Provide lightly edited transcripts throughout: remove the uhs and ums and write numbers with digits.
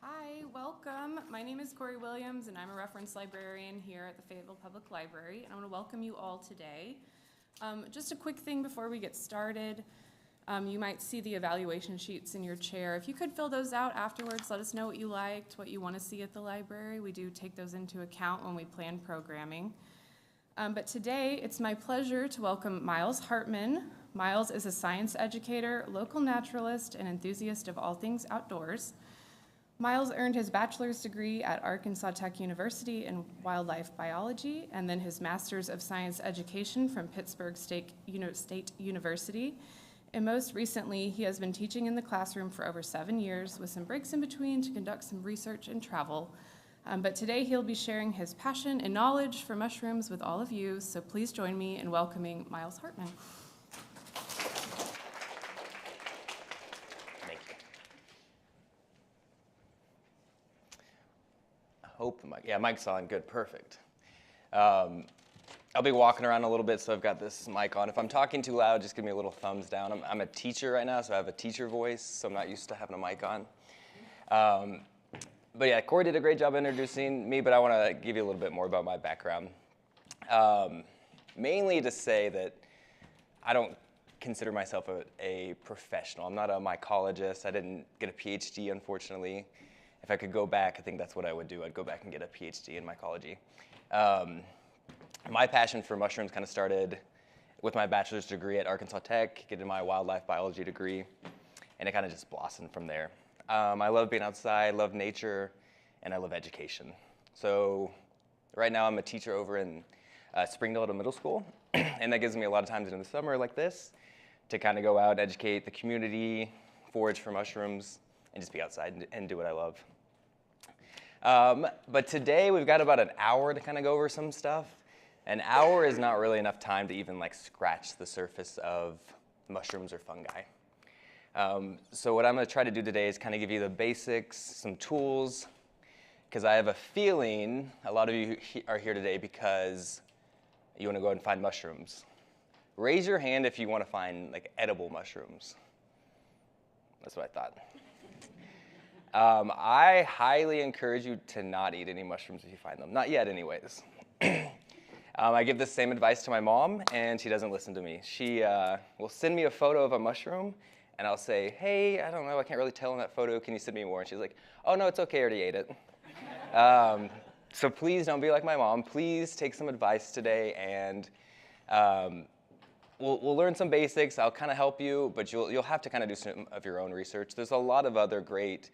Hi, welcome. My name is Corey Williams, and I'm a reference librarian here at the Fayetteville Public Library, and I want to welcome you all today. Just a quick thing before we get started. You might see the evaluation sheets in your chair. If you could fill those out afterwards, let us know what you liked, what you want to see at the library. We do take those into account when we plan programming. But today, it's my pleasure to welcome Myles Hartman. Myles is a science educator, local naturalist, and enthusiast of all things outdoors. Myles earned his bachelor's degree at Arkansas Tech University in wildlife biology, and then his master's of science education from Pittsburg State University. And most recently, he has been teaching in the classroom for over 7 years, with some breaks in between to conduct some research and travel. But today he'll be sharing his passion and knowledge for mushrooms with all of you, so please join me in welcoming Myles Hartman. Thank you. I hope the mic, mic's on, good, perfect. I'll be walking around a little bit, so I've got this mic on. If I'm talking too loud, just give me a little thumbs down. I'm a teacher right now, so I have a teacher voice, so I'm not used to having a mic on. But yeah, Corey did a great job introducing me, but I want to give you a little bit more about my background. Mainly to say that I don't consider myself a professional. I'm not a mycologist. I didn't get a PhD, unfortunately. If I could go back, I think that's what I would do. I'd go back and get a PhD in mycology. My passion for mushrooms kind of started with my bachelor's degree at Arkansas Tech, getting my wildlife biology degree, and it kind of just blossomed from there. I love being outside, love nature, and I love education. So right now I'm a teacher over in Springdale Middle School, and that gives me a lot of times in the summer like this to kind of go out, educate the community, forage for mushrooms, and just be outside and do what I love. But today we've got about an hour to kind of go over some stuff. An hour is not really enough time to even like scratch the surface of mushrooms or fungi. So what I'm going to try to do today is kind of give you the basics, some tools, because I have a feeling a lot of you are here today because you want to go out and find mushrooms. Raise your hand if you want to find like edible mushrooms. That's what I thought. I highly encourage you to not eat any mushrooms if you find them. Not yet, anyways. I give this same advice to my mom, and she doesn't listen to me. She will send me a photo of a mushroom, and I'll say, hey, I don't know, I can't really tell in that photo. Can you send me more? And she's like, oh, no, it's okay, I already ate it. So please don't be like my mom. Please take some advice today, and we'll learn some basics. I'll kind of help you, but you'll have to kind of do some of your own research. There's a lot of other great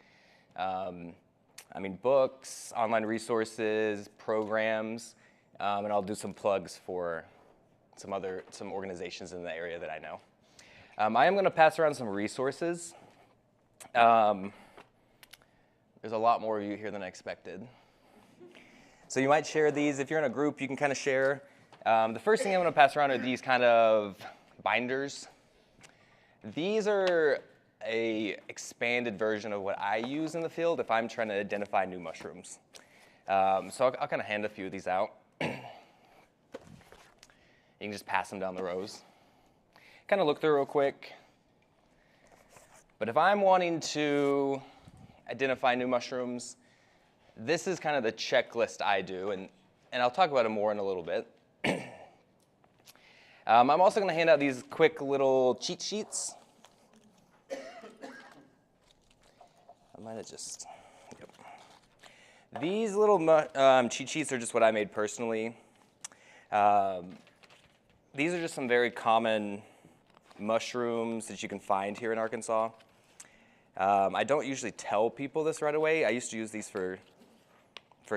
books, online resources, programs, and I'll do some plugs for some organizations in the area that I know. I am going to pass around some resources. There's a lot more of you here than I expected. So you might share these. If you're in a group, you can kind of share. The first thing I'm going to pass around are these kind of binders. These are a expanded version of what I use in the field if I'm trying to identify new mushrooms. So I'll kind of hand a few of these out. You can just pass them down the rows. Kind of look through real quick. But if I'm wanting to identify new mushrooms, this is kind of the checklist I do, and I'll talk about it more in a little bit. I'm also going to hand out these quick little cheat sheets. I might have just, yep. These little cheat sheets are just what I made personally. These are just some very common mushrooms that you can find here in Arkansas. I don't usually tell people this right away. I used to use these for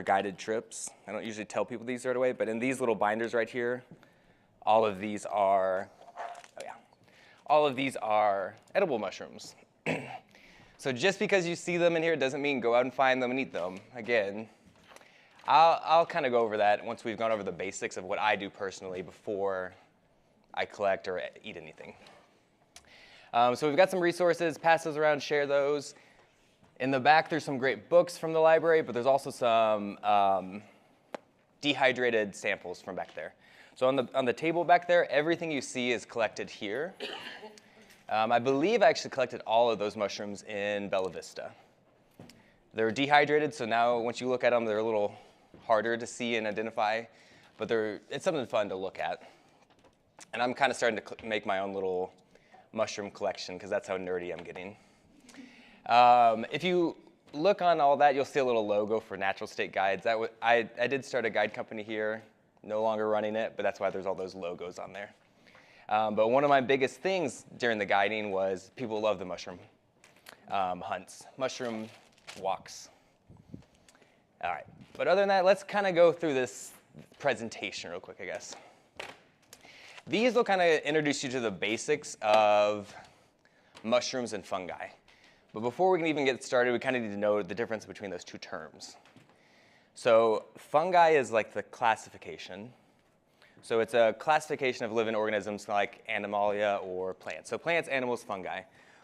guided trips. I don't usually tell people these right away, but in these little binders right here, all of these are edible mushrooms. So just because you see them in here doesn't mean go out and find them and eat them. Again, I'll kind of go over that once we've gone over the basics of what I do personally before I collect or eat anything. So we've got some resources, pass those around, share those. In the back, there's some great books from the library, but there's also some dehydrated samples from back there. So on the table back there, everything you see is collected here. I believe I actually collected all of those mushrooms in Bella Vista. They're dehydrated, so now once you look at them, they're a little harder to see and identify, but it's something fun to look at. And I'm kind of starting to make my own little mushroom collection because that's how nerdy I'm getting. If you look on all that, you'll see a little logo for Natural State Guides. I did start a guide company here, no longer running it, but that's why there's all those logos on there. But one of my biggest things during the guiding was people love the mushroom hunts, mushroom walks. All right, but other than that, let's kind of go through this presentation real quick, I guess. These will kind of introduce you to the basics of mushrooms and fungi. But before we can even get started, we kind of need to know the difference between those two terms. So fungi is like the classification. So it's a classification of living organisms like Animalia or plants. So plants, animals, fungi.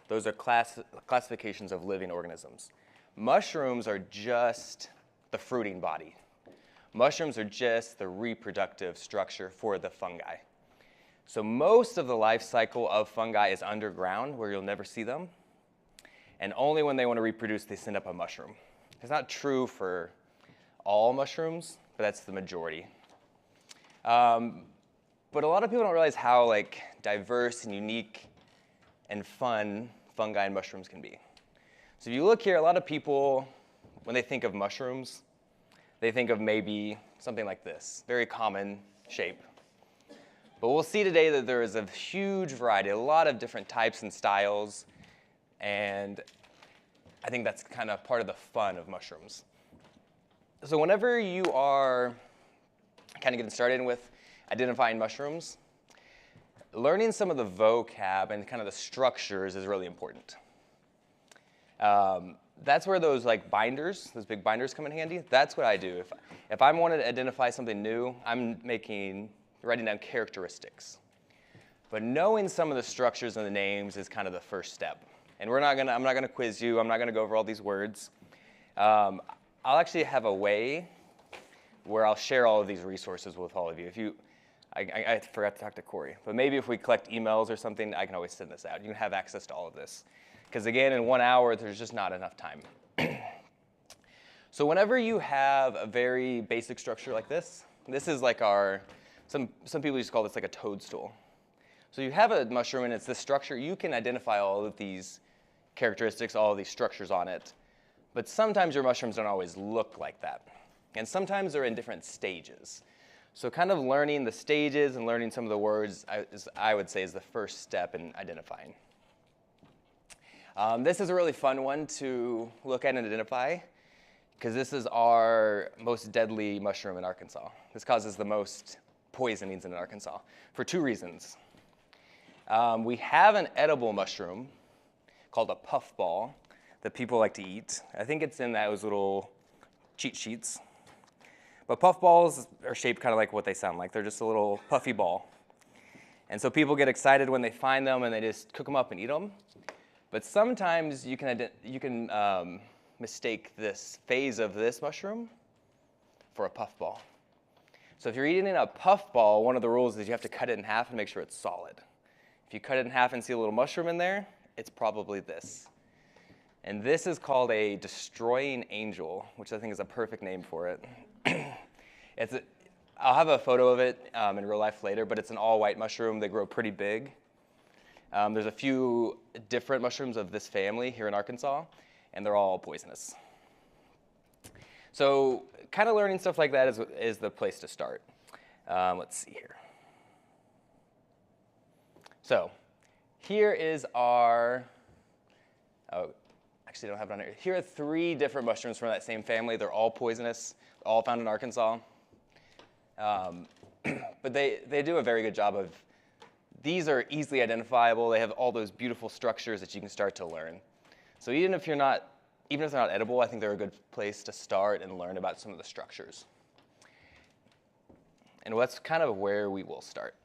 Those are classifications of living organisms. Mushrooms are just the fruiting body. Mushrooms are just the reproductive structure for the fungi. So most of the life cycle of fungi is underground, where you'll never see them. And only when they want to reproduce, they send up a mushroom. It's not true for all mushrooms, but that's the majority. But a lot of people don't realize how diverse and unique and fun fungi and mushrooms can be. So if you look here, a lot of people, when they think of mushrooms, they think of maybe something like this, very common shape. But we'll see today that there is a huge variety, a lot of different types and styles, and I think that's kind of part of the fun of mushrooms. So whenever you are kind of getting started with identifying mushrooms, learning some of the vocab and kind of the structures is really important. That's where those binders, those big binders come in handy. That's what I do. If I wanted to identify something new, I'm writing down characteristics. But knowing some of the structures and the names is kind of the first step. And I'm not gonna quiz you. I'm not gonna go over all these words. I'll actually have a way where I'll share all of these resources with all of you. I forgot to talk to Corey, but maybe if we collect emails or something, I can always send this out. You can have access to all of this. Because again, in 1 hour, there's just not enough time. So whenever you have a very basic structure like this is like some people used to call this like a toadstool. So you have a mushroom and it's this structure, you can identify all of these characteristics, all of these structures on it. But sometimes your mushrooms don't always look like that. And sometimes they're in different stages. So kind of learning the stages and learning some of the words, I would say, is the first step in identifying. This is a really fun one to look at and identify, because this is our most deadly mushroom in Arkansas. This causes the most poisonings in Arkansas for 2 reasons. We have an edible mushroom called a puffball that people like to eat. I think it's in those little cheat sheets. But puffballs are shaped kind of like what they sound like. They're just a little puffy ball. And so people get excited when they find them and they just cook them up and eat them. But sometimes you can mistake this phase of this mushroom for a puffball. So if you're eating a puffball, one of the rules is you have to cut it in half and make sure it's solid. If you cut it in half and see a little mushroom in there, it's probably this. And this is called a destroying angel, which I think is a perfect name for it. I'll have a photo of it in real life later, but it's an all-white mushroom. They grow pretty big. There's a few different mushrooms of this family here in Arkansas, and they're all poisonous. So kind of learning stuff like that is the place to start. Let's see here. So here is our, actually I don't have it on here. Here are 3 different mushrooms from that same family. They're all poisonous, all found in Arkansas. But they do a very good job of, these are easily identifiable. They have all those beautiful structures that you can start to learn. So even if they're not edible, I think they're a good place to start and learn about some of the structures. And that's kind of where we will start.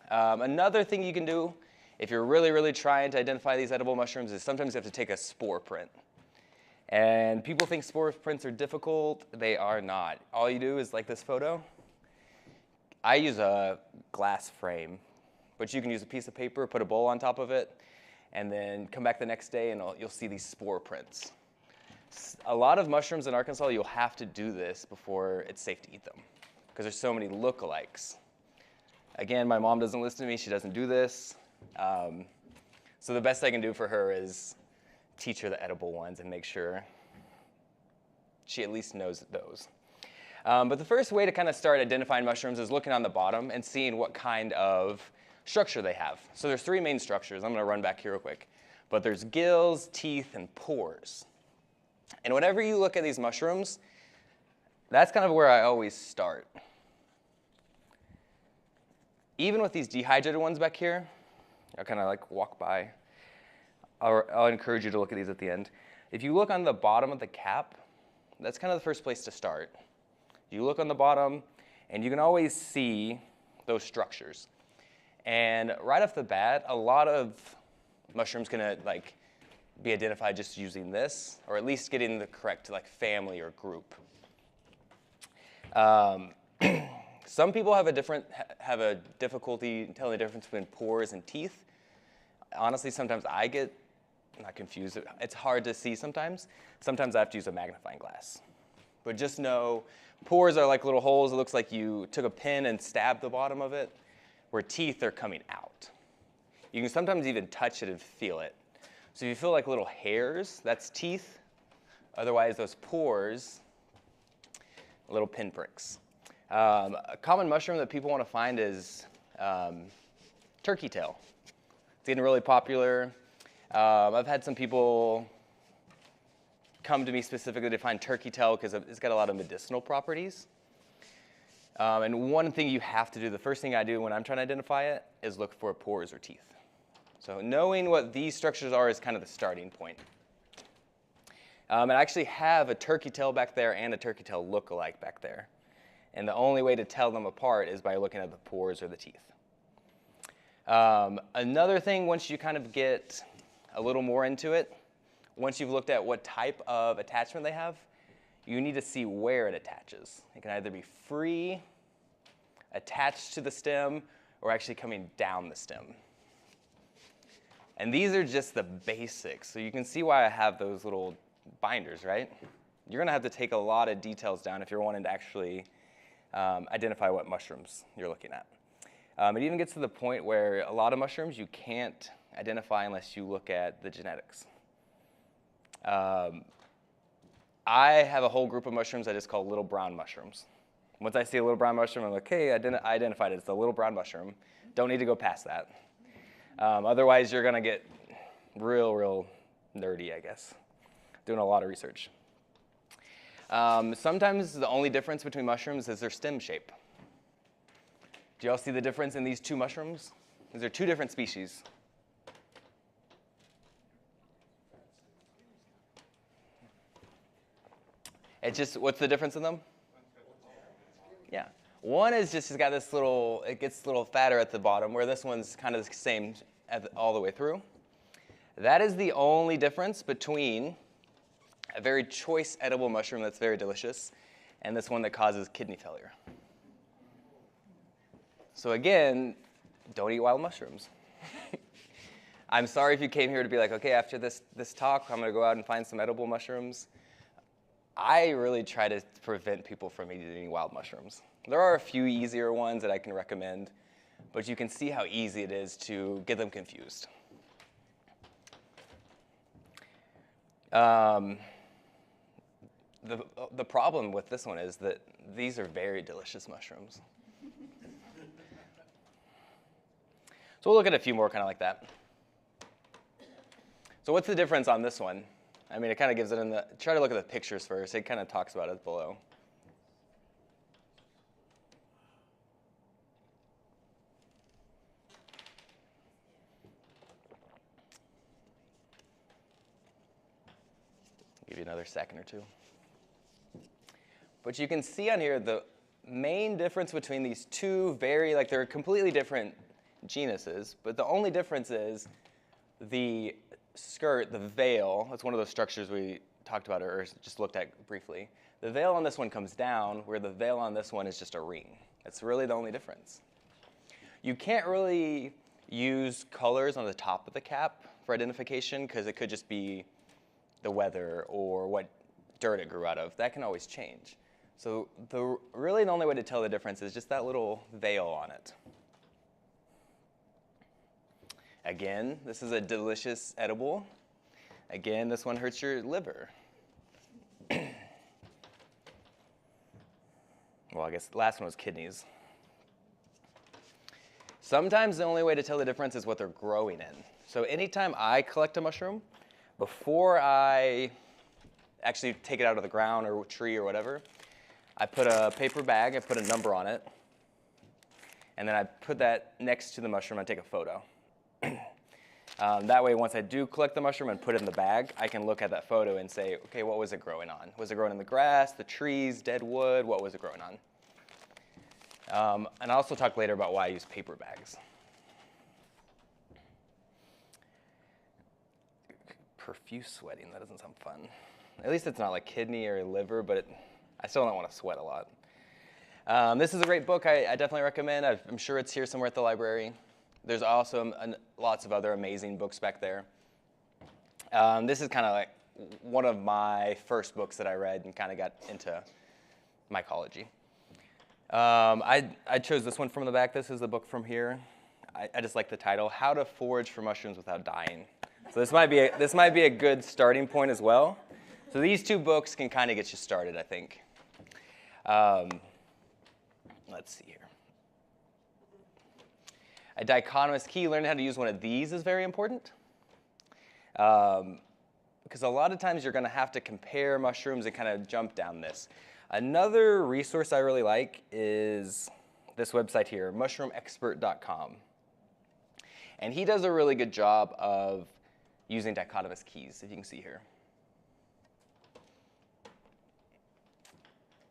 Another thing you can do if you're really, really trying to identify these edible mushrooms is sometimes you have to take a spore print. And people think spore prints are difficult. They are not. All you do is like this photo. I use a glass frame, but you can use a piece of paper, put a bowl on top of it, and then come back the next day and you'll see these spore prints. A lot of mushrooms in Arkansas, you'll have to do this before it's safe to eat them because there's so many lookalikes. Again, my mom doesn't listen to me. She doesn't do this. So the best I can do for her is teach her the edible ones and make sure she at least knows those. But the first way to kind of start identifying mushrooms is looking on the bottom and seeing what kind of structure they have. So there's three main structures. I'm going to run back here real quick. But there's gills, teeth, and pores. And whenever you look at these mushrooms, that's kind of where I always start. Even with these dehydrated ones back here, I'll kind of like walk by. I'll encourage you to look at these at the end. If you look on the bottom of the cap, that's kind of the first place to start. You look on the bottom, and you can always see those structures. And right off the bat, a lot of mushrooms can be identified just using this, or at least getting the correct family or group. Some people have a difficulty telling the difference between pores and teeth. Honestly, sometimes I get not confused. It's hard to see sometimes. Sometimes I have to use a magnifying glass. But just know pores are like little holes. It looks like you took a pin and stabbed the bottom of it, where teeth are coming out. You can sometimes even touch it and feel it. So if you feel like little hairs, that's teeth. Otherwise, those pores, little pinpricks. A common mushroom that people want to find is turkey tail. It's getting really popular. I've had some people come to me specifically to find turkey tail because it's got a lot of medicinal properties. And one thing you have to do, the first thing I do when I'm trying to identify it, is look for pores or teeth. So knowing what these structures are is kind of the starting point. I actually have a turkey tail back there and a turkey tail look-alike back there. And the only way to tell them apart is by looking at the pores or the teeth. Another thing, once you kind of get a little more into it, once you've looked at what type of attachment they have, you need to see where it attaches. It can either be free, attached to the stem, or actually coming down the stem. And these are just the basics. So you can see why I have those little binders, right? You're going to have to take a lot of details down if you're wanting to actually identify what mushrooms you're looking at. It even gets to the point where a lot of mushrooms you can't identify unless you look at the genetics. I have a whole group of mushrooms I just call little brown mushrooms. Once I see a little brown mushroom, I'm like, hey, I identified it. It's a little brown mushroom. Don't need to go past that. Otherwise, you're going to get real nerdy, I guess, doing a lot of research. Sometimes the only difference between mushrooms is their stem shape. Do y'all see the difference in these two mushrooms? These are two different species. What's the difference in them? Yeah. One is just, it's got this little, it gets a little fatter at the bottom, where this one's kind of the same all the way through. That is the only difference between a very choice edible mushroom that's very delicious and this one that causes kidney failure. So again, don't eat wild mushrooms. I'm sorry if you came here to be like, okay, after this talk, I'm going to go out and find some edible mushrooms. I really try to prevent people from eating wild mushrooms. There are a few easier ones that I can recommend, but you can see how easy it is to get them confused. The problem with this one is that these are very delicious mushrooms. So we'll look at a few more kind of like that. So what's the difference on this one? I mean, it kind of gives it in the, try to look at the pictures first. It kind of talks about it below. Give you another second or two. But you can see on here the main difference between these two they're completely different genuses, but the only difference is the skirt, the veil. That's one of those structures we talked about or just looked at briefly. The veil on this one comes down, where the veil on this one is just a ring. That's really the only difference. You can't really use colors on the top of the cap for identification because it could just be the weather or what dirt it grew out of. That can always change. So really the only way to tell the difference is just that little veil on it. Again, this is a delicious edible. Again, this one hurts your liver. Well, I guess the last one was kidneys. Sometimes the only way to tell the difference is what they're growing in. So anytime I collect a mushroom, before I actually take it out of the ground or tree or whatever, I put a paper bag, I put a number on it, and then I put that next to the mushroom and take a photo. That way, once I do collect the mushroom and put it in the bag, I can look at that photo and say, okay, what was it growing on? Was it growing in the grass, the trees, dead wood? What was it growing on? And I'll also talk later about why I use paper bags. Profuse sweating, that doesn't sound fun. At least it's not like kidney or liver, but I still don't want to sweat a lot. This is a great book I definitely recommend. I'm sure it's here somewhere at the library. There's also lots of other amazing books back there. This is kind of like one of my first books that I read and kind of got into mycology. I chose this one from the back. This is the book from here. I just like the title, How to Forage for Mushrooms Without Dying. So this might be a good starting point as well. So these two books can kind of get you started, I think. Let's see here. A dichotomous key, learning how to use one of these is very important. Because a lot of times you're going to have to compare mushrooms and kind of jump down this. Another resource I really like is this website here, mushroomexpert.com. And he does a really good job of using dichotomous keys, if you can see here.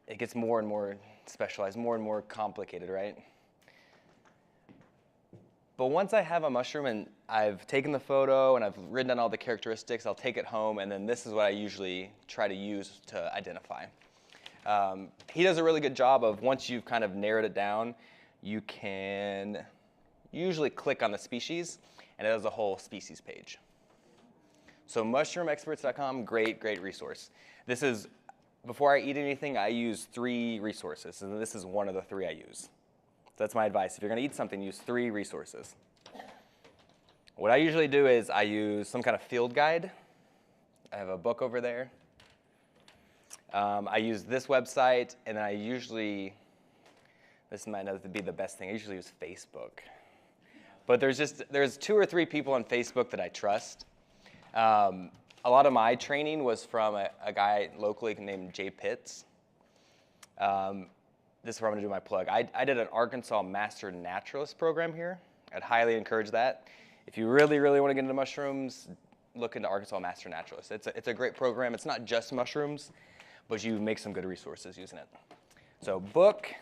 It gets more and more specialized, more and more complicated, right? But once I have a mushroom and I've taken the photo and I've written down all the characteristics, I'll take it home, and then this is what I usually try to use to identify. He does a really good job of, once you've kind of narrowed it down, you can usually click on the species, and it has a whole species page. So mushroomexperts.com, great resource. This is, before I eat anything, I use 3 resources, and this is one of the 3 I use. So that's my advice. If you're going to eat something, use 3 resources. What I usually do is I use some kind of field guide. I have a book over there. I use this website, and then I usually, this might not be the best thing, I usually use Facebook. But there's 2 or 3 people on Facebook that I trust. A lot of my training was from a guy locally named Jay Pitts. This is where I'm going to do my plug. I did an Arkansas Master Naturalist program here. I'd highly encourage that. If you really want to get into mushrooms, look into Arkansas Master Naturalist. It's a great program. It's not just mushrooms, but you make some good resources using it. So book,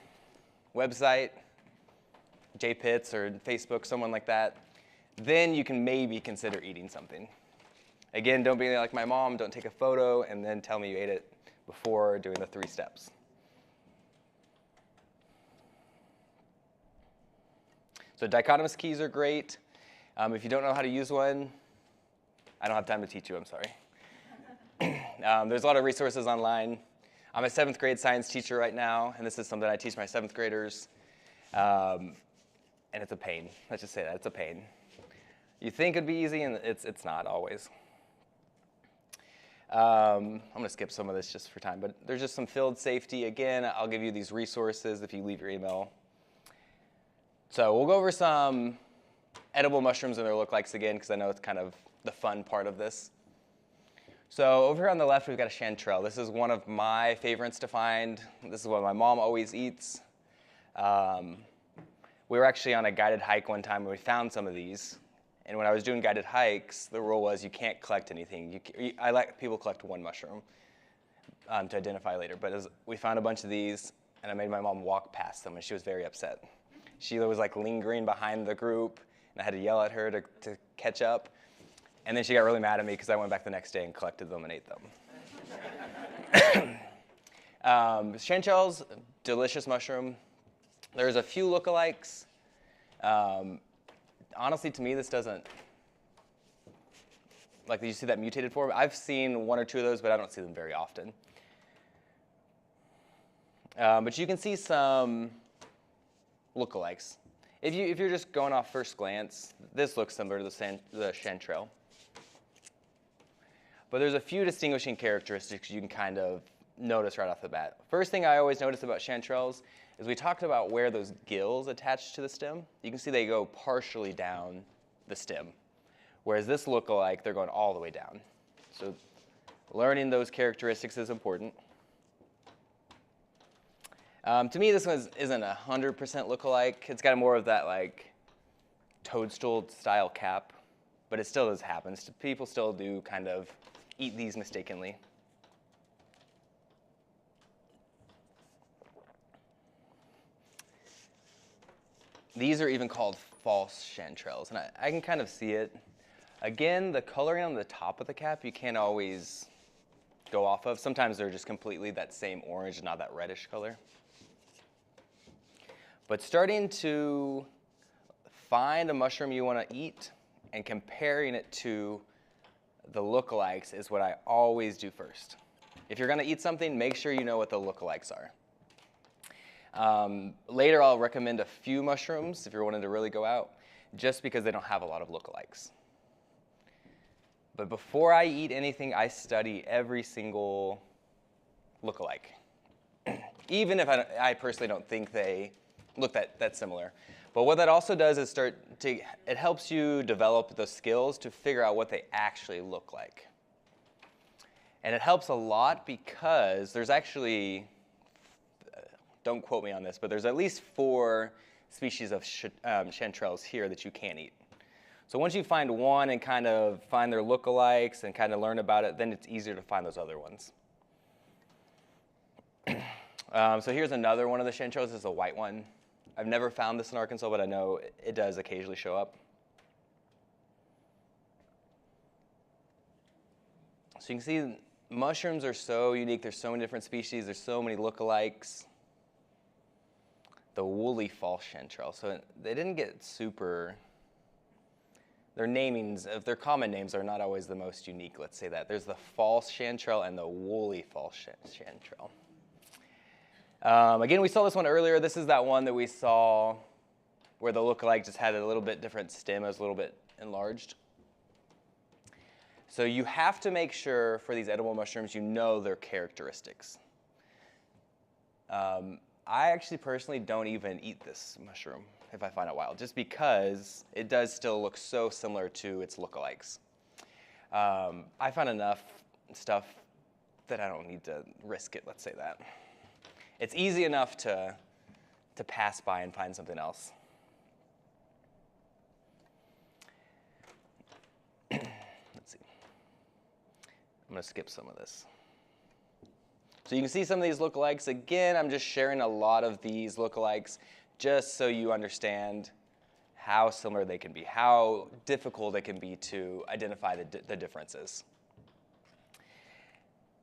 website, Jay Pitts or Facebook, someone like that. Then you can maybe consider eating something. Again, don't be like my mom. Don't take a photo and then tell me you ate it before doing the 3 steps. So dichotomous keys are great. If you don't know how to use one, I don't have time to teach you, I'm sorry. There's a lot of resources online. I'm a 7th grade science teacher right now, and this is something I teach my 7th graders. And it's a pain. Let's just say that, it's a pain. You think it'd be easy, and it's not always. I'm going to skip some of this just for time, but there's just some field safety. Again, I'll give you these resources if you leave your email. So we'll go over some edible mushrooms and their lookalikes again, because I know it's kind of the fun part of this. So over here on the left, we've got a chanterelle. This is one of my favorites to find. This is what my mom always eats. We were actually on a guided hike one time, and we found some of these. And when I was doing guided hikes, the rule was you can't collect anything. I let people collect 1 mushroom to identify later. But we found a bunch of these, and I made my mom walk past them, and she was very upset. She was like lingering behind the group, and I had to yell at her to catch up. And then she got really mad at me because I went back the next day and collected them and ate them. Chanterelles, delicious mushroom. There's a few lookalikes. Honestly, to me, this doesn't, like, did you see that mutated form? I've seen 1 or 2 of those, but I don't see them very often. But you can see some lookalikes. If you're just going off first glance, this looks similar to the chanterelle. But there's a few distinguishing characteristics you can kind of notice right off the bat. First thing I always notice about chanterelles is we talked about where those gills attach to the stem. You can see they go partially down the stem, whereas this lookalike, they're going all the way down. So learning those characteristics is important. To me, this one isn't 100% lookalike. It's got more of that like toadstool style cap, but it still does happen. People still do kind of eat these mistakenly. These are even called false chanterelles, and I can kind of see it. Again, the coloring on the top of the cap, you can't always go off of. Sometimes they're just completely that same orange, not that reddish color. But starting to find a mushroom you want to eat and comparing it to the lookalikes is what I always do first. If you're going to eat something, make sure you know what the lookalikes are. Later, I'll recommend a few mushrooms if you're wanting to really go out, just because they don't have a lot of lookalikes. But before I eat anything, I study every single lookalike, even if I personally don't think they look that similar. But what that also does is it helps you develop the skills to figure out what they actually look like. And it helps a lot because there's actually, don't quote me on this, but there's at least 4 species of chanterelles here that you can eat. So once you find one and kind of find their lookalikes and kind of learn about it, then it's easier to find those other ones. So here's another one of the chanterelles. This is a white one. I've never found this in Arkansas, but I know it does occasionally show up. So you can see mushrooms are so unique. There's so many different species. There's so many lookalikes. The woolly false chanterelle. So they didn't get super, their namings, if their common names are not always the most unique, let's say that. There's the false chanterelle and the woolly false chanterelle. Again, we saw this one earlier. This is that one that we saw where the lookalike just had a little bit different stem. It was a little bit enlarged. So you have to make sure for these edible mushrooms you know their characteristics. I actually personally don't even eat this mushroom if I find it wild, just because it does still look so similar to its lookalikes. I found enough stuff that I don't need to risk it, let's say that. It's easy enough to pass by and find something else. Let's see. I'm going to skip some of this. So you can see some of these lookalikes. Again, I'm just sharing a lot of these lookalikes just so you understand how similar they can be, how difficult it can be to identify the differences.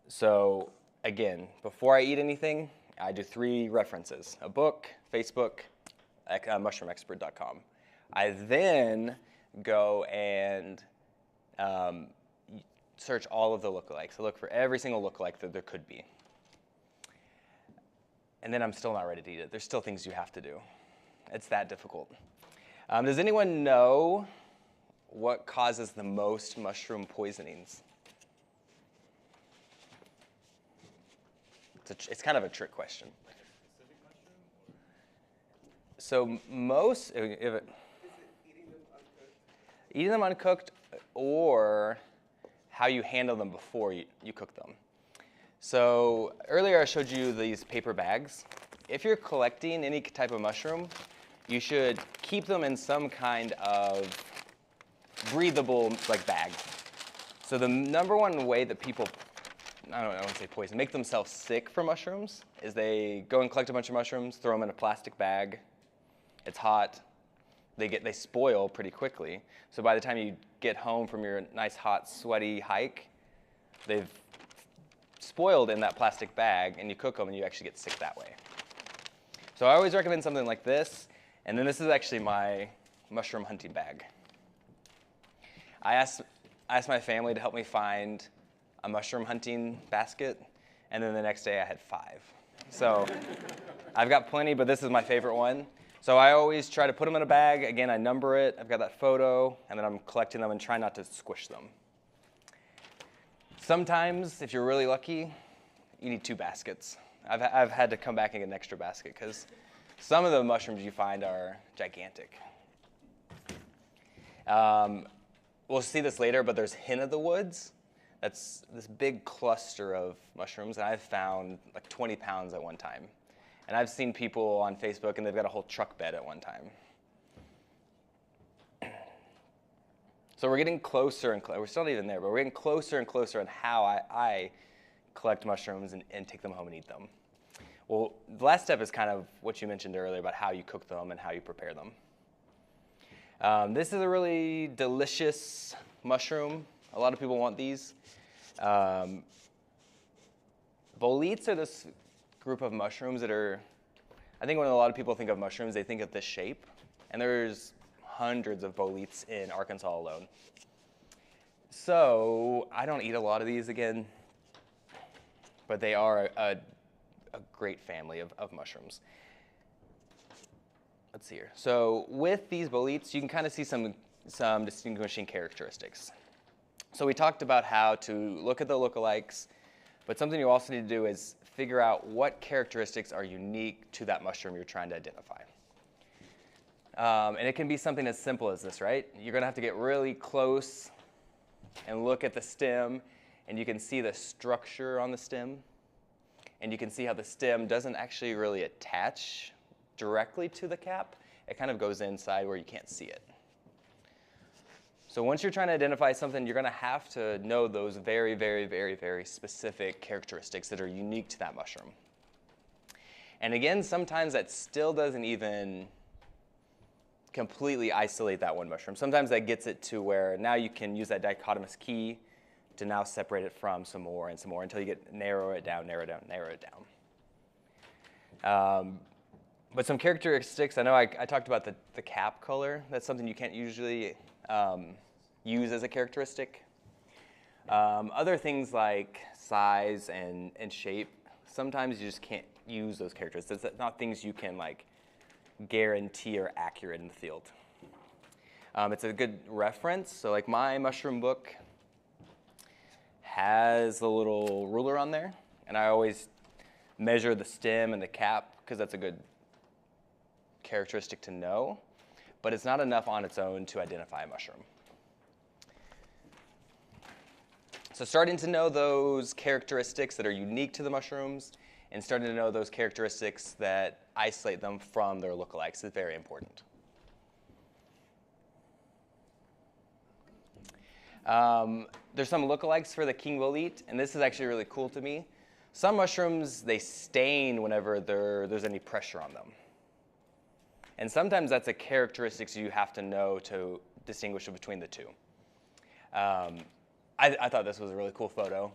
So again, before I eat anything, I do 3 references: a book, Facebook, mushroomexpert.com. I then go and search all of the lookalikes. I look for every single lookalike that there could be. And then I'm still not ready to eat it. There's still things you have to do. It's that difficult. Does anyone know what causes the most mushroom poisonings? It's kind of a trick question. Like a specific mushroom? So most, Is it eating them uncooked? eating them uncooked or how you handle them before you cook them. So earlier I showed you these paper bags. If you're collecting any type of mushroom, you should keep them in some kind of breathable bag. So the number one way that people, I won't say poison, make themselves sick for mushrooms is they go and collect a bunch of mushrooms, throw them in a plastic bag. It's hot. They spoil pretty quickly. So by the time you get home from your nice, hot, sweaty hike, they've spoiled in that plastic bag, and you cook them, and you actually get sick that way. So I always recommend something like this, and then this is actually my mushroom hunting bag. I asked my family to help me find a mushroom hunting basket, and then the next day I had 5. So I've got plenty, but this is my favorite one. So I always try to put them in a bag. Again, I number it. I've got that photo, and then I'm collecting them and trying not to squish them. Sometimes, if you're really lucky, you need 2 baskets. I've had to come back and get an extra basket because some of the mushrooms you find are gigantic. We'll see this later, but there's hen of the woods. That's this big cluster of mushrooms, and I've found like 20 pounds at one time. And I've seen people on Facebook, and they've got a whole truck bed at one time. So we're getting closer and closer. We're still not even there, but we're getting closer and closer on how I collect mushrooms and take them home and eat them. Well, the last step is kind of what you mentioned earlier about how you cook them and how you prepare them. This is a really delicious mushroom. A lot of people want these. Boletes are this group of mushrooms that are, I think when a lot of people think of mushrooms, they think of this shape. And there's hundreds of boletes in Arkansas alone. So I don't eat a lot of these again, but they are a great family of mushrooms. Let's see here. So with these boletes, you can kind of see some distinguishing characteristics. So we talked about how to look at the lookalikes, but something you also need to do is figure out what characteristics are unique to that mushroom you're trying to identify. And it can be something as simple as this, right? You're going to have to get really close and look at the stem, and you can see the structure on the stem, and you can see how the stem doesn't actually really attach directly to the cap. It kind of goes inside where you can't see it. So once you're trying to identify something, you're going to have to know those very, very, very, very specific characteristics that are unique to that mushroom. And again, sometimes that still doesn't even completely isolate that one mushroom. Sometimes that gets it to where now you can use that dichotomous key to now separate it from some more until you get narrow it down. But some characteristics, I know I talked about the cap color. That's something you can't usually use as a characteristic. Other things like size and shape, sometimes you just can't use those characteristics. It's not things you can like guarantee are accurate in the field. It's a good reference. So like my mushroom book has a little ruler on there, and I always measure the stem and the cap because that's a good characteristic to know, but it's not enough on its own to identify a mushroom. So starting to know those characteristics that are unique to the mushrooms and starting to know those characteristics that isolate them from their lookalikes is very important. There's some lookalikes for the king bolete, and this is actually really cool to me. Some mushrooms, they stain whenever there's any pressure on them. And sometimes that's a characteristic you have to know to distinguish between the two. I thought this was a really cool photo.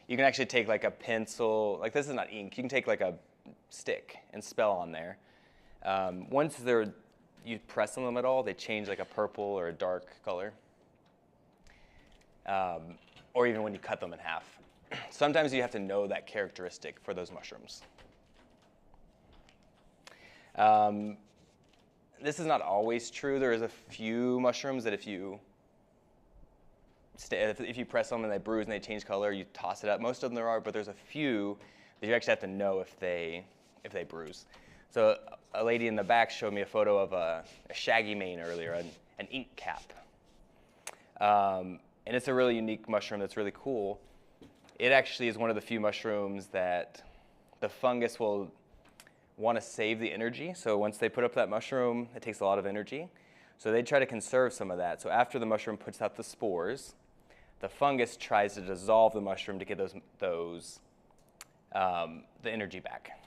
You can actually take like a pencil, like this is not ink, you can take like a stick and spell on there. Once you press on them at all, they change like a purple or a dark color. Or even when you cut them in half. Sometimes you have to know that characteristic for those mushrooms. This is not always true. There is a few mushrooms that if you press them and they bruise and they change color, you toss it up. Most of them there are, but there's a few that you actually have to know if they bruise. So a lady in the back showed me a photo of a shaggy mane earlier, an ink cap. And it's a really unique mushroom that's really cool. It actually is one of the few mushrooms that the fungus will want to save the energy. So once they put up that mushroom, it takes a lot of energy. So they try to conserve some of that. So after the mushroom puts out the spores, the fungus tries to dissolve the mushroom to get the energy back.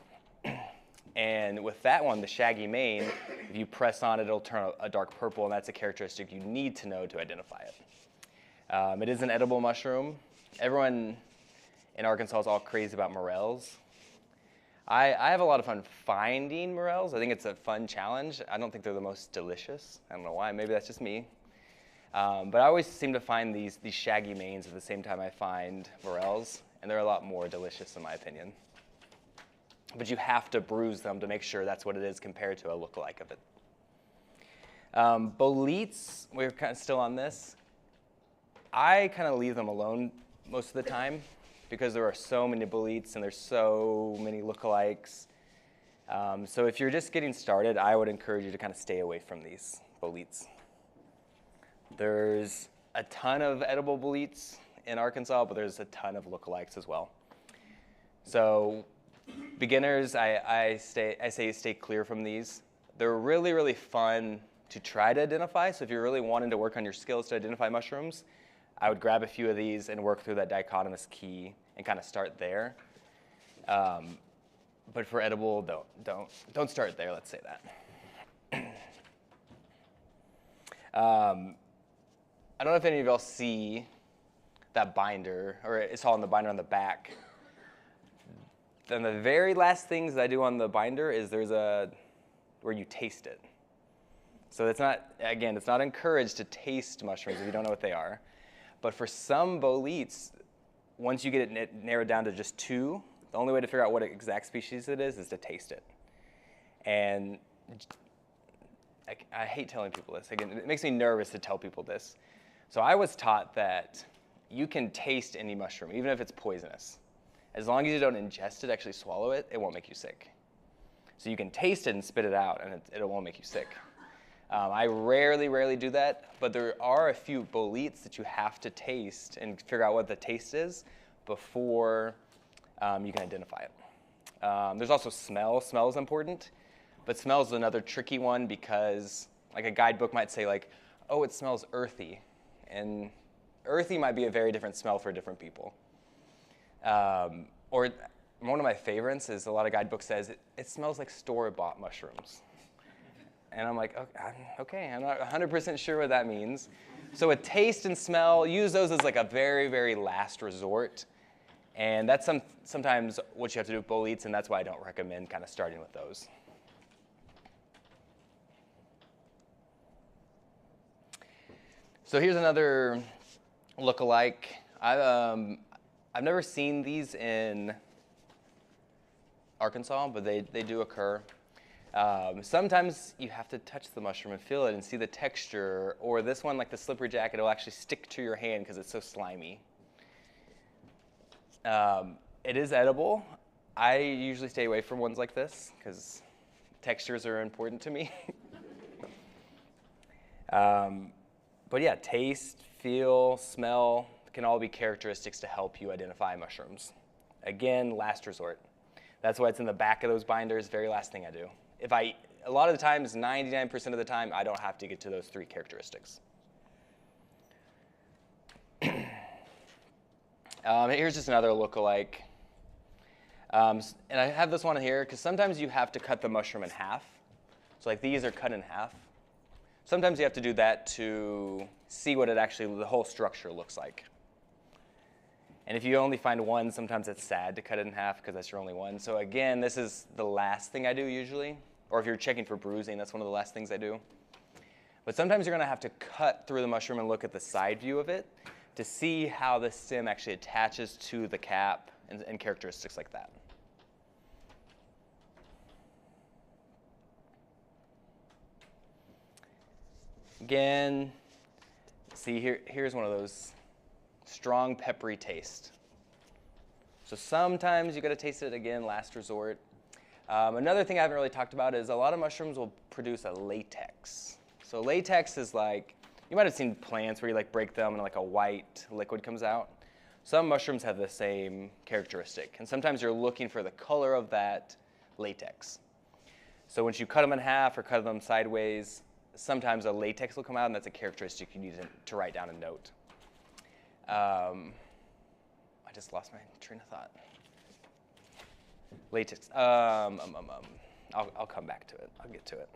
And with that one, the shaggy mane, if you press on it, it'll turn a dark purple, and that's a characteristic you need to know to identify it. It is an edible mushroom. Everyone in Arkansas is all crazy about morels. I have a lot of fun finding morels. I think it's a fun challenge. I don't think they're the most delicious. I don't know why. Maybe that's just me. But I always seem to find these shaggy manes at the same time I find morels, and they're a lot more delicious in my opinion. but you have to bruise them to make sure that's what it is compared to a lookalike of it. Boletes, we're kind of still on this. I kind of leave them alone most of the time because there are so many boletes and there's so many lookalikes. So if you're just getting started, I would encourage you to kind of stay away from these boletes. There's a ton of edible boletes in Arkansas, but there's a ton of lookalikes as well. So beginners, I say stay clear from these. They're really, really fun to try to identify. So if you're really wanting to work on your skills to identify mushrooms, I would grab a few of these and work through that dichotomous key and kind of start there. But for edible, don't start there. Let's say that. I don't know if any of y'all see that binder, or it's all in the binder on the back. Then the very last things that I do on the binder is where you taste it. So it's not encouraged to taste mushrooms if you don't know what they are. But for some boletes, once you get it narrowed down to just 2, the only way to figure out what exact species it is to taste it. And I hate telling people this. Again, it makes me nervous to tell people this. So I was taught that you can taste any mushroom, even if it's poisonous. As long as you don't ingest it, actually swallow it, it won't make you sick. So you can taste it and spit it out, and it won't make you sick. I rarely do that, but there are a few boletes that you have to taste and figure out what the taste is before you can identify it. There's also smell. Smell is important, but smell is another tricky one because like a guidebook might say like, oh, it smells earthy. And earthy might be a very different smell for different people. Or one of my favorites is a lot of guidebooks says it smells like store-bought mushrooms. And I'm like, okay, I'm not 100% sure what that means. So with taste and smell, use those as like a very, very last resort. And that's sometimes what you have to do with boletes, and that's why I don't recommend kind of starting with those. So here's another lookalike. I've never seen these in Arkansas, but they do occur. Sometimes you have to touch the mushroom and feel it and see the texture, or this one, like the slippery jacket, will actually stick to your hand because it's so slimy. It is edible. I usually stay away from ones like this because textures are important to me. But yeah, taste, feel, smell can all be characteristics to help you identify mushrooms. Again, last resort. That's why it's in the back of those binders, very last thing I do. A lot of the times, 99% of the time, I don't have to get to those 3 characteristics. Here's just another lookalike. And I have this one here because sometimes you have to cut the mushroom in half. So like these are cut in half. Sometimes you have to do that to see what the whole structure looks like. And if you only find one, sometimes it's sad to cut it in half because that's your only one. So again, this is the last thing I do usually. Or if you're checking for bruising, that's one of the last things I do. But sometimes you're going to have to cut through the mushroom and look at the side view of it to see how the stem actually attaches to the cap and characteristics like that. Again, see here's one of those strong peppery taste. So sometimes you got to taste it again, last resort. Another thing I haven't really talked about is a lot of mushrooms will produce a latex. So latex is like, you might have seen plants where you like break them and like a white liquid comes out. Some mushrooms have the same characteristic, and sometimes you're looking for the color of that latex. So once you cut them in half or cut them sideways, sometimes a latex will come out, and that's a characteristic you need to write down a note. I just lost my train of thought. Latex. I'll come back to it. I'll get to it.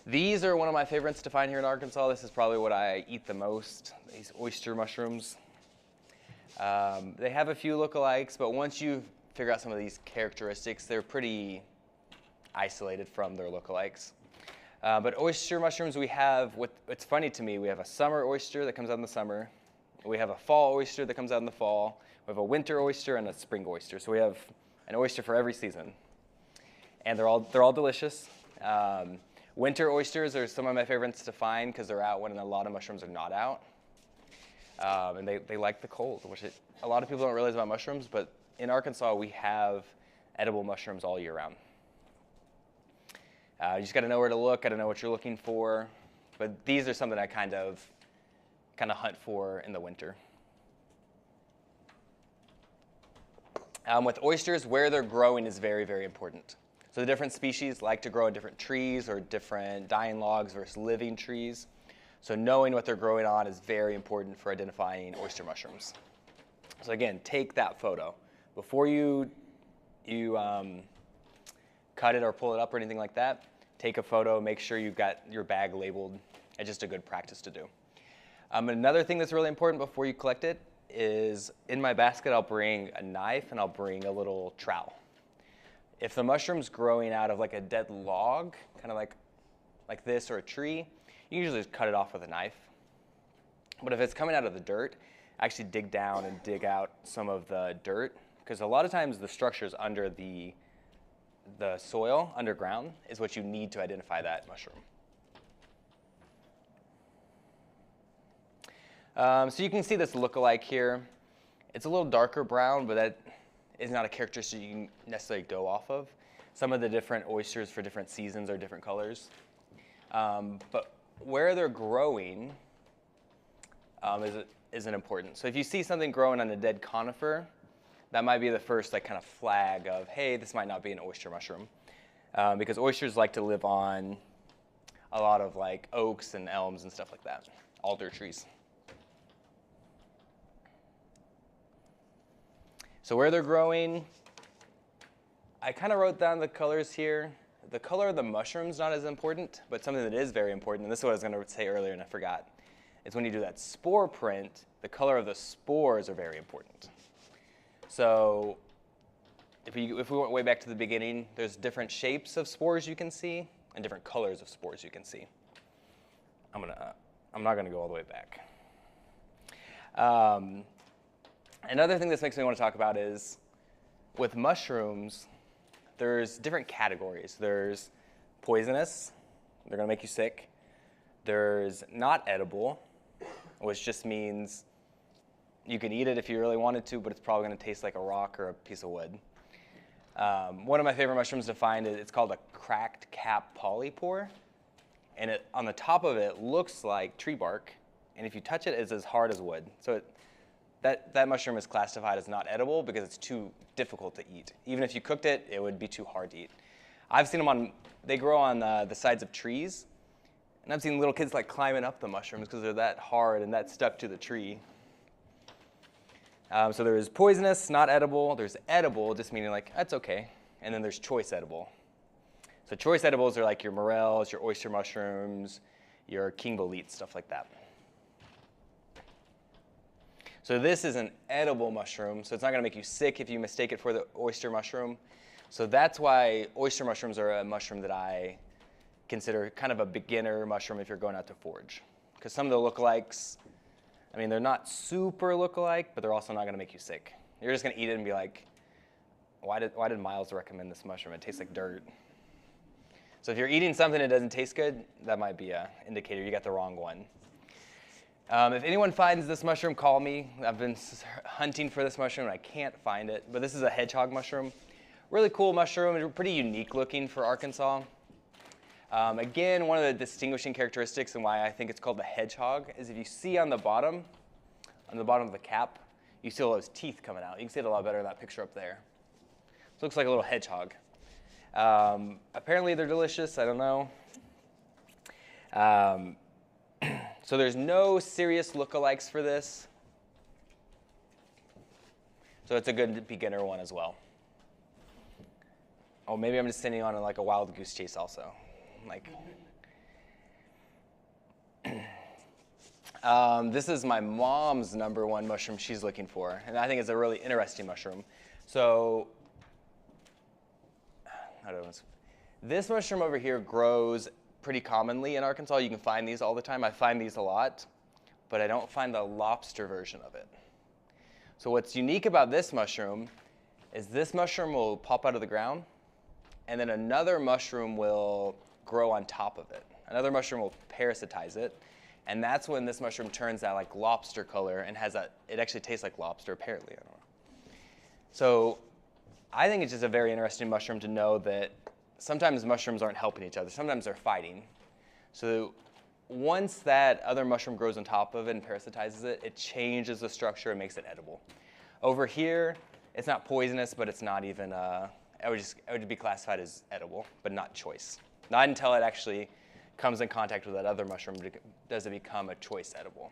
These are one of my favorites to find here in Arkansas. This is probably what I eat the most, these oyster mushrooms. They have a few lookalikes, but once you figure out some of these characteristics, they're pretty isolated from their lookalikes. But oyster mushrooms, it's funny to me, we have a summer oyster that comes out in the summer. We have a fall oyster that comes out in the fall. We have a winter oyster and a spring oyster. So we have an oyster for every season. And they're all delicious. Winter oysters are some of my favorites to find because they're out when a lot of mushrooms are not out. And they like the cold, which a lot of people don't realize about mushrooms, but in Arkansas, we have edible mushrooms all year round. You just got to know where to look, got to know what you're looking for. But these are something I kind of hunt for in the winter. With oysters, where they're growing is very, very important. So the different species like to grow in different trees or different dying logs versus living trees. So knowing what they're growing on is very important for identifying oyster mushrooms. So again, take that photo. Before you cut it or pull it up or anything like that, take a photo, make sure you've got your bag labeled. It's just a good practice to do. Another thing that's really important before you collect it is in my basket I'll bring a knife and I'll bring a little trowel. If the mushroom's growing out of like a dead log, kind of like this or a tree, you usually just cut it off with a knife. But if it's coming out of the dirt, actually dig down and dig out some of the dirt, because a lot of times the structures under the soil underground is what you need to identify that mushroom. So you can see this lookalike here. It's a little darker brown, but that is not a characteristic you can necessarily go off of. Some of the different oysters for different seasons are different colors. But where they're growing isn't important. So if you see something growing on a dead conifer, that might be the first kind of flag of, hey, this might not be an oyster mushroom. Because oysters like to live on a lot of oaks and elms and stuff like that, alder trees. So where they're growing, I kind of wrote down the colors here. The color of the mushroom's not as important, but something that is very important, and this is what I was going to say earlier and I forgot, is when you do that spore print, the color of the spores are very important. So if we went way back to the beginning, there's different shapes of spores you can see and different colors of spores you can see. I'm not going to go all the way back. Another thing this makes me want to talk about is with mushrooms, there's different categories. There's poisonous, they're going to make you sick. There's not edible, which just means you can eat it if you really wanted to, but it's probably going to taste like a rock or a piece of wood. One of my favorite mushrooms to find, it's called a cracked cap polypore. And on the top of it looks like tree bark, and if you touch it, it's as hard as wood. So that mushroom is classified as not edible because it's too difficult to eat. Even if you cooked it, it would be too hard to eat. I've seen them they grow on the sides of trees, and I've seen little kids climbing up the mushrooms because they're that hard and that stuck to the tree. So there's poisonous, not edible. There's edible, just meaning that's okay. And then there's choice edible. So choice edibles are your morels, your oyster mushrooms, your king bolete, stuff like that. So this is an edible mushroom, so it's not going to make you sick if you mistake it for the oyster mushroom. So that's why oyster mushrooms are a mushroom that I consider kind of a beginner mushroom if you're going out to forage. Because some of the lookalikes, they're not super lookalike, but they're also not going to make you sick. You're just going to eat it and be like, why did Myles recommend this mushroom? It tastes like dirt. So if you're eating something that doesn't taste good, that might be an indicator you got the wrong one. If anyone finds this mushroom, call me. I've been hunting for this mushroom and I can't find it, but this is a hedgehog mushroom. Really cool mushroom, it's pretty unique looking for Arkansas. Again, one of the distinguishing characteristics and why I think it's called the hedgehog is if you see on the bottom of the cap, you see all those teeth coming out. You can see it a lot better in that picture up there. So it looks like a little hedgehog. Apparently they're delicious, I don't know. So there's no serious lookalikes for this. So it's a good beginner one as well. Oh, maybe I'm just sending on a wild goose chase also. This is my mom's #1 mushroom she's looking for, and I think it's a really interesting mushroom. So, this mushroom over here grows pretty commonly in Arkansas. You can find these all the time. I find these a lot, but I don't find the lobster version of it. So what's unique about this mushroom is this mushroom will pop out of the ground, and then another mushroom will grow on top of it. Another mushroom will parasitize it, and that's when this mushroom turns that like lobster color and it actually tastes like lobster, apparently. I don't know. So I think it's just a very interesting mushroom to know that sometimes mushrooms aren't helping each other. Sometimes they're fighting. So once that other mushroom grows on top of it and parasitizes it, it changes the structure and makes it edible. Over here, it's not poisonous, but it's not even, it would be classified as edible, but not choice. Not until it actually comes in contact with that other mushroom does it become a choice edible.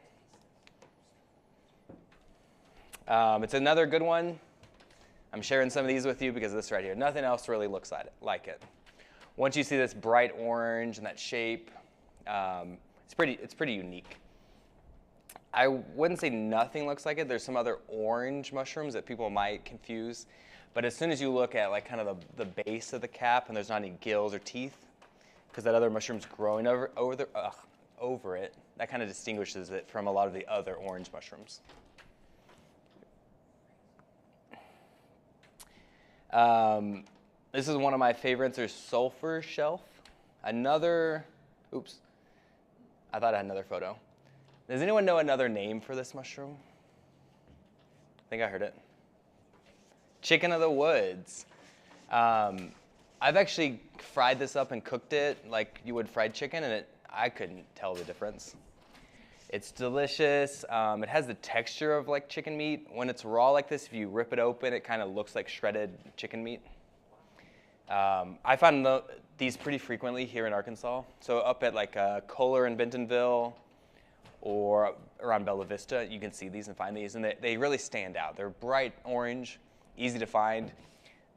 It's another good one. I'm sharing some of these with you because of this right here. Nothing else really looks like it. Once you see this bright orange and that shape, it's pretty unique. I wouldn't say nothing looks like it. There's some other orange mushrooms that people might confuse. But as soon as you look at like kind of the base of the cap and there's not any gills or teeth, because that other mushroom's growing over it, that kind of distinguishes it from a lot of the other orange mushrooms. This is one of my favorites. There's sulfur shelf. Oops. I thought I had another photo. Does anyone know another name for this mushroom? I think I heard it. Chicken of the woods. I've actually fried this up and cooked it like you would fried chicken, and I couldn't tell the difference. It's delicious. It has the texture of like chicken meat. When it's raw like this, if you rip it open, it kind of looks like shredded chicken meat. I find these pretty frequently here in Arkansas. So up at like Kohler and Bentonville or around Bella Vista, you can see these and find these, and they really stand out. They're bright orange, easy to find.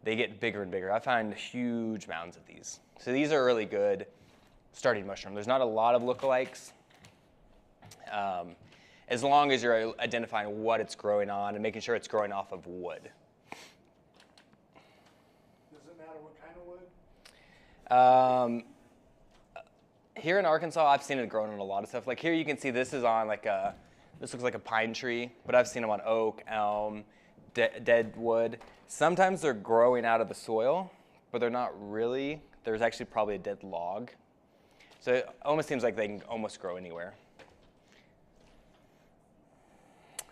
They get bigger and bigger. I find huge mounds of these. So these are really good starting mushroom. There's not a lot of lookalikes. As long as you're identifying what it's growing on and making sure it's growing off of wood. Does it matter what kind of wood? Here in Arkansas, I've seen it growing on a lot of stuff. Like here you can see this is on this looks like a pine tree, but I've seen them on oak, elm, dead wood. Sometimes they're growing out of the soil, but they're not really. There's actually probably a dead log. So it almost seems like they can almost grow anywhere.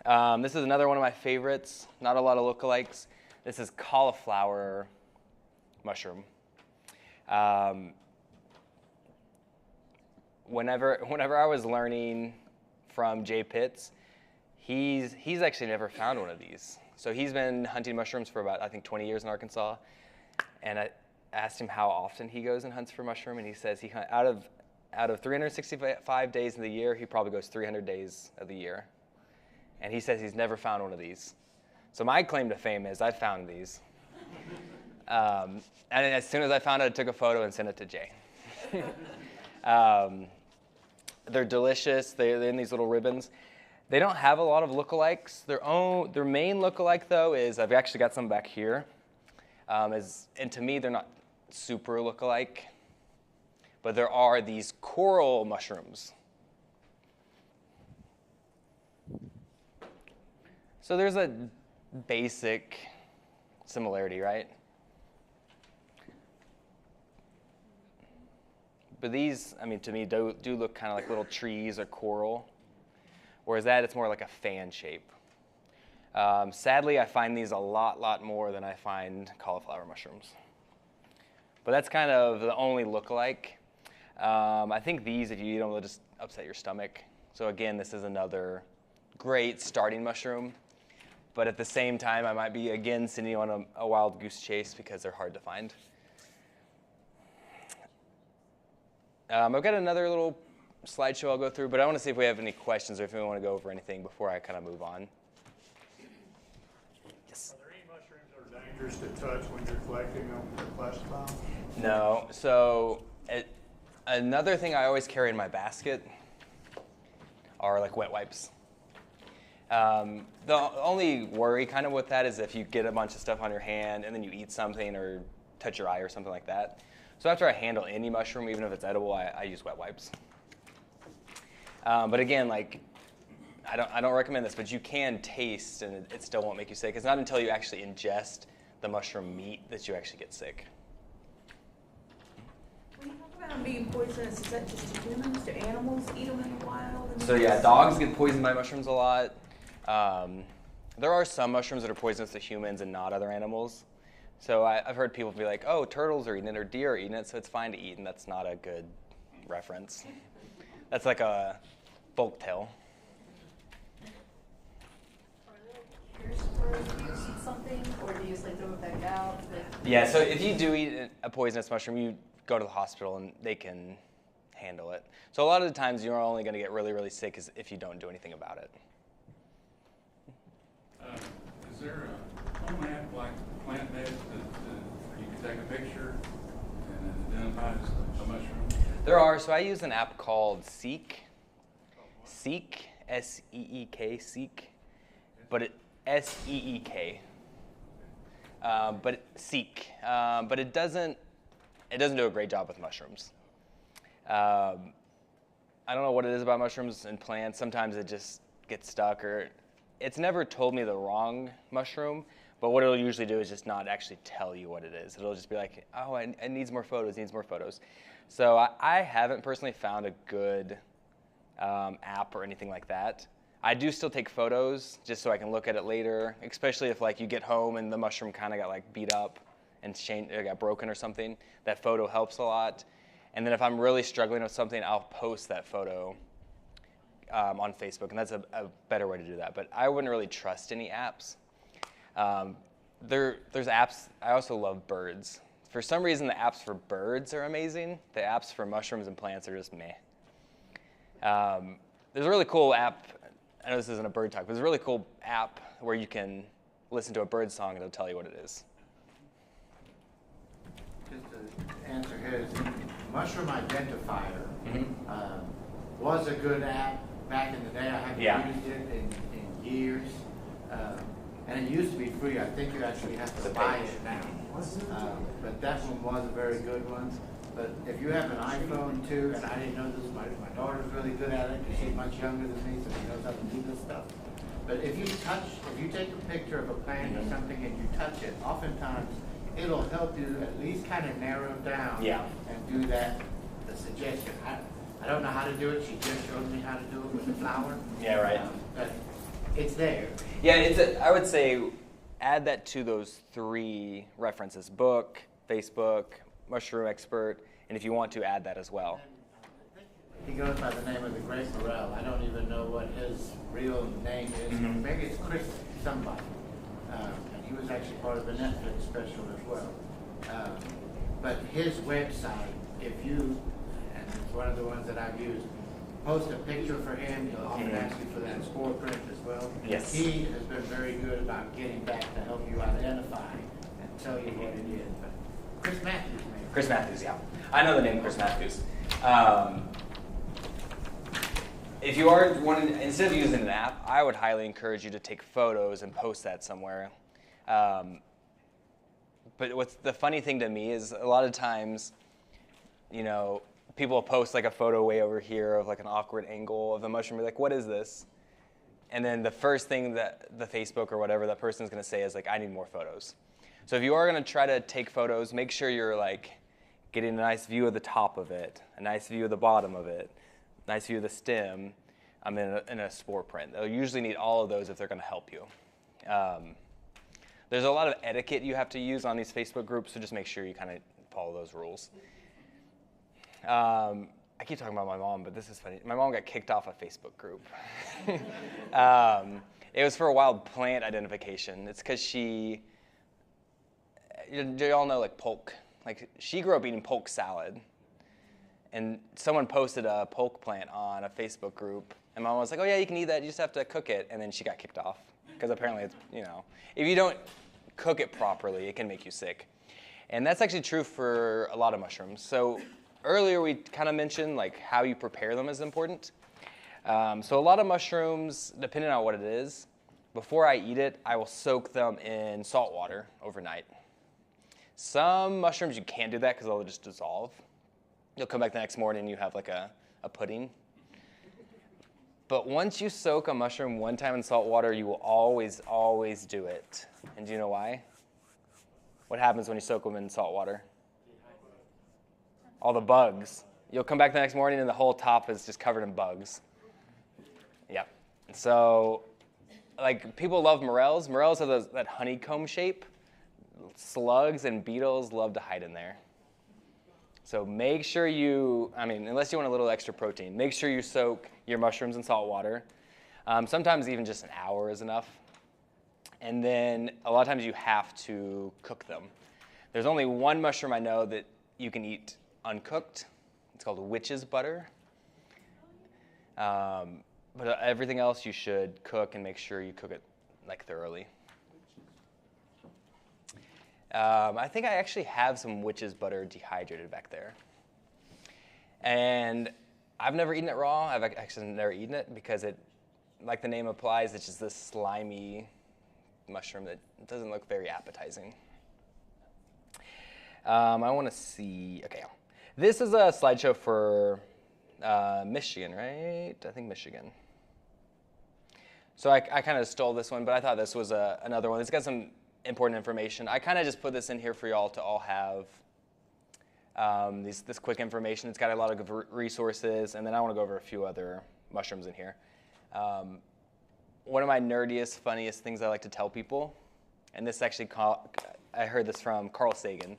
This is another one of my favorites. Not a lot of lookalikes. This is cauliflower mushroom. Whenever I was learning from Jay Pitts, he's actually never found one of these. So he's been hunting mushrooms for about, I think, 20 years in Arkansas. And I asked him how often he goes and hunts for mushroom, and he says out of 365 days of the year, he probably goes 300 days of the year. And he says he's never found one of these. So my claim to fame is I found these. And as soon as I found it, I took a photo and sent it to Jay. They're delicious. They're in these little ribbons. They don't have a lot of lookalikes. Their main lookalike, though, is I've actually got some back here. And to me, they're not super lookalike. But there are these coral mushrooms. So there's a basic similarity, right? But these, I mean, to me, do look kind of like little trees or coral, whereas it's more like a fan shape. Sadly, I find these a lot more than I find cauliflower mushrooms. But that's kind of the only lookalike. I think these, if you eat them, they'll just upset your stomach. So again, this is another great starting mushroom. But at the same time, I might be, again, sending you on a wild goose chase because they're hard to find. I've got another little slideshow I'll go through, but I want to see if we have any questions or if we want to go over anything before I kind of move on. Yes? Are there any mushrooms that are dangerous to touch when you're collecting them or classifying them? No. So another thing I always carry in my basket are like wet wipes. The only worry kind of with that is if you get a bunch of stuff on your hand and then you eat something or touch your eye or something like that. So after I handle any mushroom, even if it's edible, I use wet wipes. But again, like I don't recommend this, but you can taste and it still won't make you sick. It's not until you actually ingest the mushroom meat that you actually get sick. When you talk about them being poisonous, is that just to humans? Do animals eat them in the wild? So yeah, dogs get poisoned by mushrooms a lot. There are some mushrooms that are poisonous to humans and not other animals. So I've heard people be like, oh, turtles are eating it or deer are eating it, so it's fine to eat, and that's not a good reference. That's like a folk tale. Or do you eat something, or do you just like throw it back out? Yeah, so if you do eat a poisonous mushroom, you go to the hospital and they can handle it. So a lot of the times you're only going to get really, really sick if you don't do anything about it. Is there a home app like PlantNet that you can take a picture and it identifies a mushroom? There are. So I use an app called Seek. Seek, S-E-E-K, Seek. But it S-E-E-K. But Seek. But it doesn't do a great job with mushrooms. I don't know what it is about mushrooms and plants. Sometimes it just gets stuck, or it's never told me the wrong mushroom, but what it'll usually do is just not actually tell you what it is. It'll just be like, oh, it needs more photos, needs more photos. So I haven't personally found a good app or anything like that. I do still take photos just so I can look at it later, especially if like you get home and the mushroom kind of got like beat up and got broken or something. That photo helps a lot. And then if I'm really struggling with something, I'll post that photo on Facebook, and that's a better way to do that. But I wouldn't really trust any apps. There's apps. I also love birds. For some reason, the apps for birds are amazing. The apps for mushrooms and plants are just meh. There's a really cool app. I know this isn't a bird talk, but there's a really cool app where you can listen to a bird song and it'll tell you what it is. Just to answer his, Mushroom Identifier was a good app back in the day. I haven't used it in years. And it used to be free. I think you actually have to buy it now. But that one was a very good one. But if you have an iPhone too, and I didn't know this, my daughter's really good at it. She's much younger than me, so she knows how to do this stuff. But if you take a picture of a plant or something and you touch it, oftentimes it'll help you at least kind of narrow down and do that, the suggestion. I don't know how to do it. She just showed me how to do it with the flower. Yeah, right. But it's there. Yeah, I would say add that to those 3 references: book, Facebook, mushroom expert, and if you want to, add that as well. He goes by the name of the Great Morel. I don't even know what his real name is. Maybe it's Chris somebody. And he was actually part of the Netflix special as well. But his website, if you, and it's one of the ones that I've used, post a picture for him, he'll often ask you for that spore print as well. Yes. He has been very good about getting back to help you identify and tell you what it is. But Chris Matthews, maybe. Chris Matthews, yeah. I know the name Chris Matthews. If you are wanting, instead of using an app, I would highly encourage you to take photos and post that somewhere. But what's the funny thing to me is a lot of times, people post like a photo way over here of like an awkward angle of the mushroom. Be like, what is this? And then the first thing that the Facebook or whatever that person's going to say is like, I need more photos. So if you are going to try to take photos, make sure you're like getting a nice view of the top of it, a nice view of the bottom of it, a nice view of the stem. In a spore print. They'll usually need all of those if they're going to help you. There's a lot of etiquette you have to use on these Facebook groups, so just make sure you kind of follow those rules. I keep talking about my mom, but this is funny. My mom got kicked off a Facebook group. It was for a wild plant identification. It's because do y'all know like polk? Like she grew up eating polk salad. And someone posted a polk plant on a Facebook group. And Mom was like, oh yeah, you can eat that, you just have to cook it. And then she got kicked off. Because apparently it's, if you don't cook it properly, it can make you sick. And that's actually true for a lot of mushrooms. So earlier we kind of mentioned like how you prepare them is important. So a lot of mushrooms, depending on what it is, before I eat it, I will soak them in salt water overnight. Some mushrooms you can't do that because they'll just dissolve. You'll come back the next morning and you have like a pudding. But once you soak a mushroom one time in salt water, you will always, always do it. And do you know why? What happens when you soak them in salt water? All the bugs. You'll come back the next morning and the whole top is just covered in bugs. Yep. So, like, people love morels. Morels have that honeycomb shape. Slugs and beetles love to hide in there. So make sure unless you want a little extra protein, make sure you soak your mushrooms in salt water. Sometimes even just an hour is enough. And then a lot of times you have to cook them. There's only one mushroom I know that you can eat uncooked. It's called witch's butter. But everything else you should cook and make sure you cook it like thoroughly. I think I actually have some witch's butter dehydrated back there. And I've never eaten it raw. I've actually never eaten it because it, like the name implies, it's just this slimy mushroom that doesn't look very appetizing. I want to see, okay. This is a slideshow for Michigan, right? I think Michigan. So I kind of stole this one, but I thought this was another one. It's got some important information. I kind of just put this in here for y'all to all have this quick information. It's got a lot of good resources, and then I want to go over a few other mushrooms in here. One of my nerdiest, funniest things I like to tell people, and this actually, I heard this from Carl Sagan.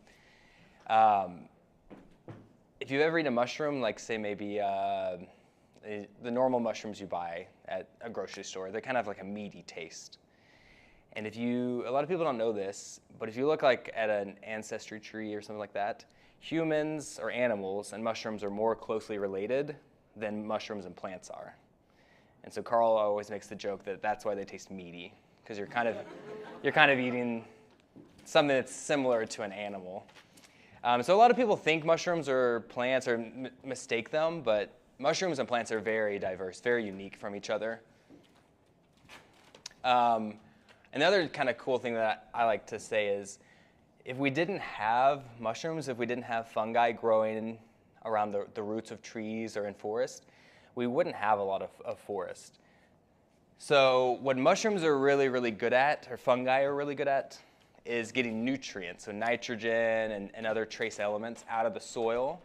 If you've ever eaten a mushroom, like say maybe the normal mushrooms you buy at a grocery store, they kind of have like a meaty taste. And a lot of people don't know this, but if you look like at an ancestry tree or something like that, humans or animals and mushrooms are more closely related than mushrooms and plants are. And so Carl always makes the joke that that's why they taste meaty, because you're kind of eating something that's similar to an animal. So a lot of people think mushrooms are plants or mistake them, but mushrooms and plants are very diverse, very unique from each other. Another kind of cool thing that I like to say is, if we didn't have mushrooms, if we didn't have fungi growing around the roots of trees or in forest, we wouldn't have a lot of forest. So what mushrooms are really, really good at, or fungi are really good at, is getting nutrients, so nitrogen and other trace elements out of the soil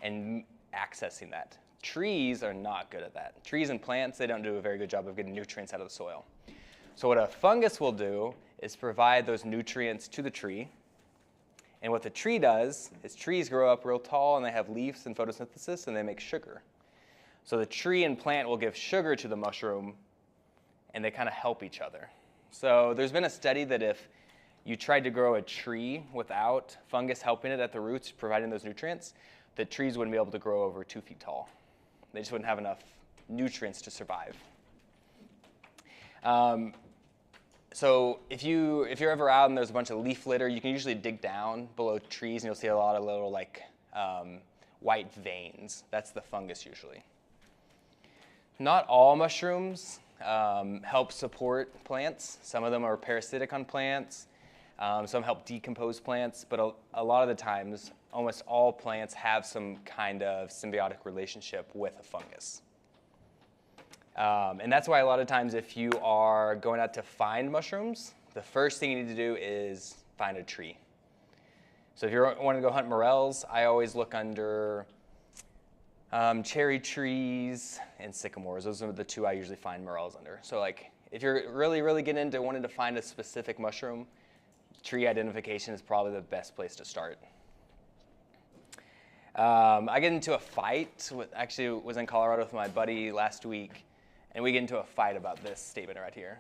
and accessing that. Trees are not good at that. Trees and plants, they don't do a very good job of getting nutrients out of the soil. So what a fungus will do is provide those nutrients to the tree. And what the tree does is trees grow up real tall and they have leaves and photosynthesis and they make sugar. So the tree and plant will give sugar to the mushroom and they kind of help each other. So there's been a study that if you tried to grow a tree without fungus helping it at the roots, providing those nutrients, the trees wouldn't be able to grow over 2 feet tall. They just wouldn't have enough nutrients to survive. So if you're ever out and there's a bunch of leaf litter, you can usually dig down below trees and you'll see a lot of little white veins. That's the fungus usually. Not all mushrooms help support plants. Some of them are parasitic on plants. Some help decompose plants, but a lot of the times, almost all plants have some kind of symbiotic relationship with a fungus. And that's why a lot of times if you are going out to find mushrooms, the first thing you need to do is find a tree. So if you want to go hunt morels, I always look under cherry trees and sycamores. Those are the two I usually find morels under. So like if you're really, really getting into wanting to find a specific mushroom, tree identification is probably the best place to start. I get into a fight, actually was in Colorado with my buddy last week, and we get into a fight about this statement right here.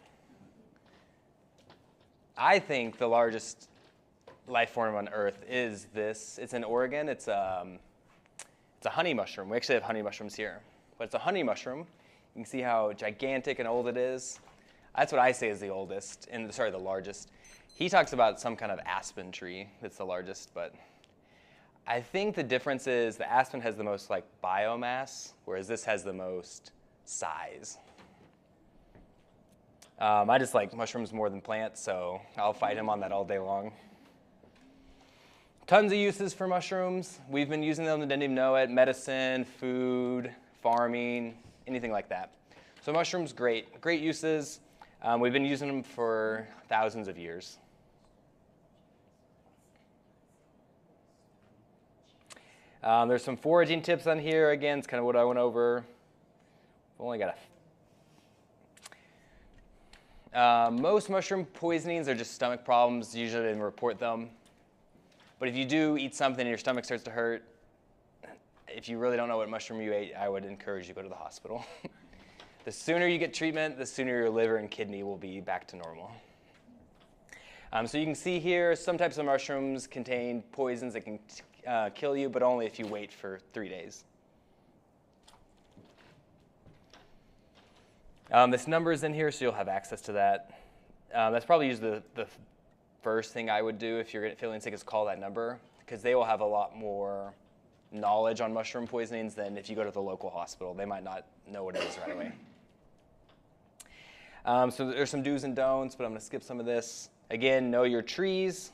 I think the largest life form on Earth is this. It's in Oregon. It's a honey mushroom. We actually have honey mushrooms here, but it's a honey mushroom. You can see how gigantic and old it is. That's what I say is the oldest, the largest. He talks about some kind of aspen tree that's the largest, but I think the difference is the aspen has the most biomass, whereas this has the most size. I just like mushrooms more than plants, so I'll fight him on that all day long. Tons of uses for mushrooms. We've been using them and didn't even know it. Medicine, food, farming, anything like that. So mushrooms, great uses. We've been using them for thousands of years. There's some foraging tips on here. Again, it's kind of what I went over. I've only got most mushroom poisonings are just stomach problems. Usually they didn't report them. But if you do eat something and your stomach starts to hurt, if you really don't know what mushroom you ate, I would encourage you to go to the hospital. The sooner you get treatment, the sooner your liver and kidney will be back to normal. So you can see here, some types of mushrooms contain poisons that can kill you, but only if you wait for 3 days. This number is in here, so you'll have access to that. That's probably usually the first thing I would do if you're feeling sick is call that number, because they will have a lot more knowledge on mushroom poisonings than if you go to the local hospital. They might not know what it is right away. So there's some do's and don'ts, but I'm going to skip some of this. Again, know your trees.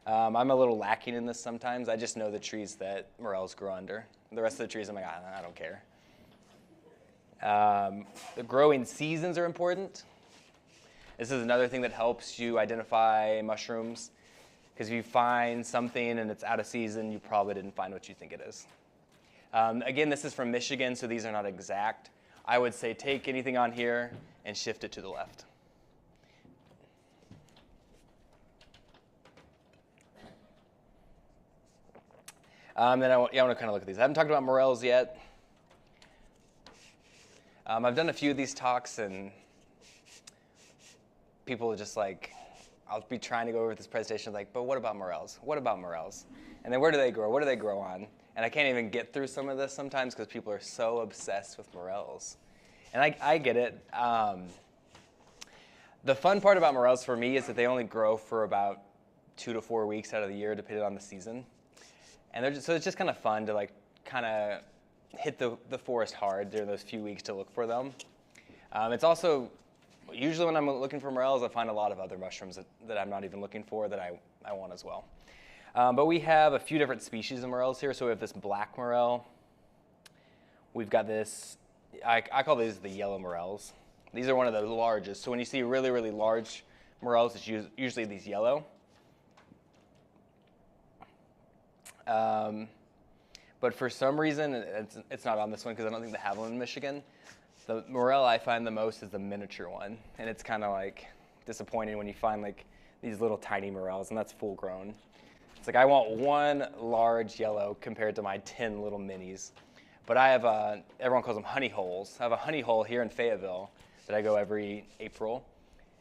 I'm a little lacking in this sometimes. I just know the trees that morels grow under. The rest of the trees, I'm like, I don't care. The growing seasons are important. This is another thing that helps you identify mushrooms, because if you find something and it's out of season, you probably didn't find what you think it is. Again, this is from Michigan, so these are not exact. I would say take anything on here and shift it to the left. Then I want to kind of look at these. I haven't talked about morels yet. I've done a few of these talks, and people are just like, I'll be trying to go over this presentation like, but what about morels? What about morels? And then where do they grow? What do they grow on? And I can't even get through some of this sometimes because people are so obsessed with morels. And I get it. The fun part about morels for me is that they only grow for about 2 to 4 weeks out of the year, depending on the season. And so it's just kind of fun to like kind of hit the forest hard during those few weeks to look for them. It's also, usually when I'm looking for morels, I find a lot of other mushrooms that I'm not even looking for that I want as well. But we have a few different species of morels here. So we have this black morel. We've got this, I call these the yellow morels. These are one of the largest. So when you see really, really large morels, it's usually these yellow. But for some reason, it's not on this one because I don't think they have one in Michigan. The morel I find the most is the miniature one. And it's kind of like disappointing when you find like these little tiny morels, and that's full grown. It's like I want one large yellow compared to my 10 little minis. But I have, everyone calls them honey holes. I have a honey hole here in Fayetteville that I go every April,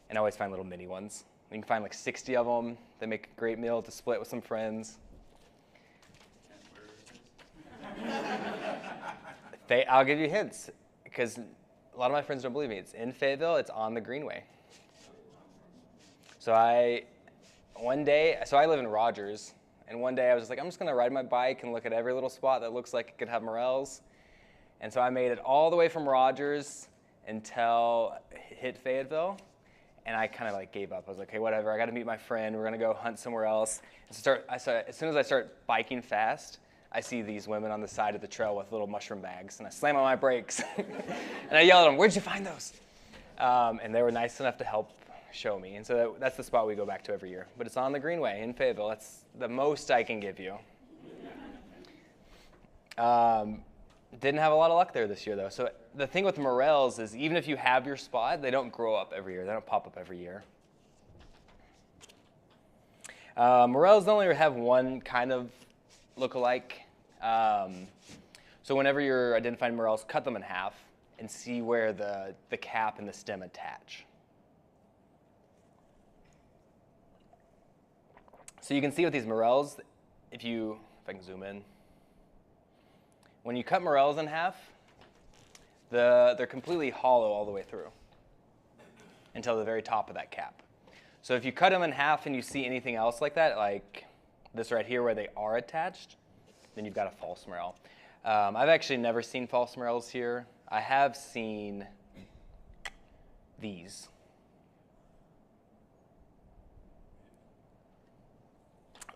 and I always find little mini ones. You can find like 60 of them. They make a great meal to split with some friends. I'll give you hints, because a lot of my friends don't believe me. It's in Fayetteville. It's on the Greenway. So I live in Rogers, and one day I was just like, I'm just going to ride my bike and look at every little spot that looks like it could have morels. And so I made it all the way from Rogers until it hit Fayetteville, and I kind of like gave up. I was like, okay, whatever. I got to meet my friend. We're going to go hunt somewhere else. And as soon as I start biking fast, I see these women on the side of the trail with little mushroom bags, and I slam on my brakes, and I yell at them, "Where'd you find those?" And they were nice enough to help show me, and so that's the spot we go back to every year. But it's on the Greenway in Fayetteville. That's the most I can give you. Didn't have a lot of luck there this year, though. So the thing with morels is even if you have your spot, they don't grow up every year. They don't pop up every year. Morels only have one kind of look-alike. So whenever you're identifying morels, cut them in half and see where the cap and the stem attach. So you can see with these morels, if I can zoom in, when you cut morels in half, they're completely hollow all the way through until the very top of that cap. So if you cut them in half and you see anything else like that, like this right here where they are attached, then you've got a false morel. I've actually never seen false morels here. I have seen these.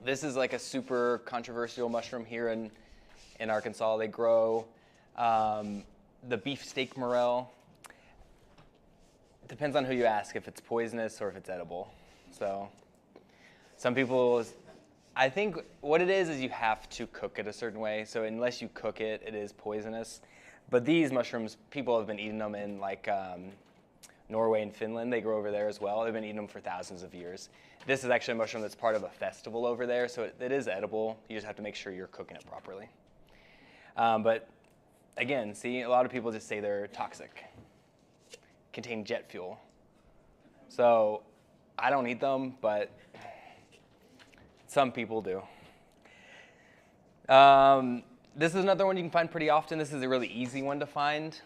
This is like a super controversial mushroom here in Arkansas. They grow the beefsteak morel. It depends on who you ask if it's poisonous or if it's edible. So some people I think what it is you have to cook it a certain way. So unless you cook it, it is poisonous. But these mushrooms, people have been eating them in like Norway and Finland. They grow over there as well. They've been eating them for thousands of years. This is actually a mushroom that's part of a festival over there, so it is edible. You just have to make sure you're cooking it properly. But again, see, a lot of people just say they're toxic, contain jet fuel. So I don't eat them, but some people do. This is another one you can find pretty often. This is a really easy one to find.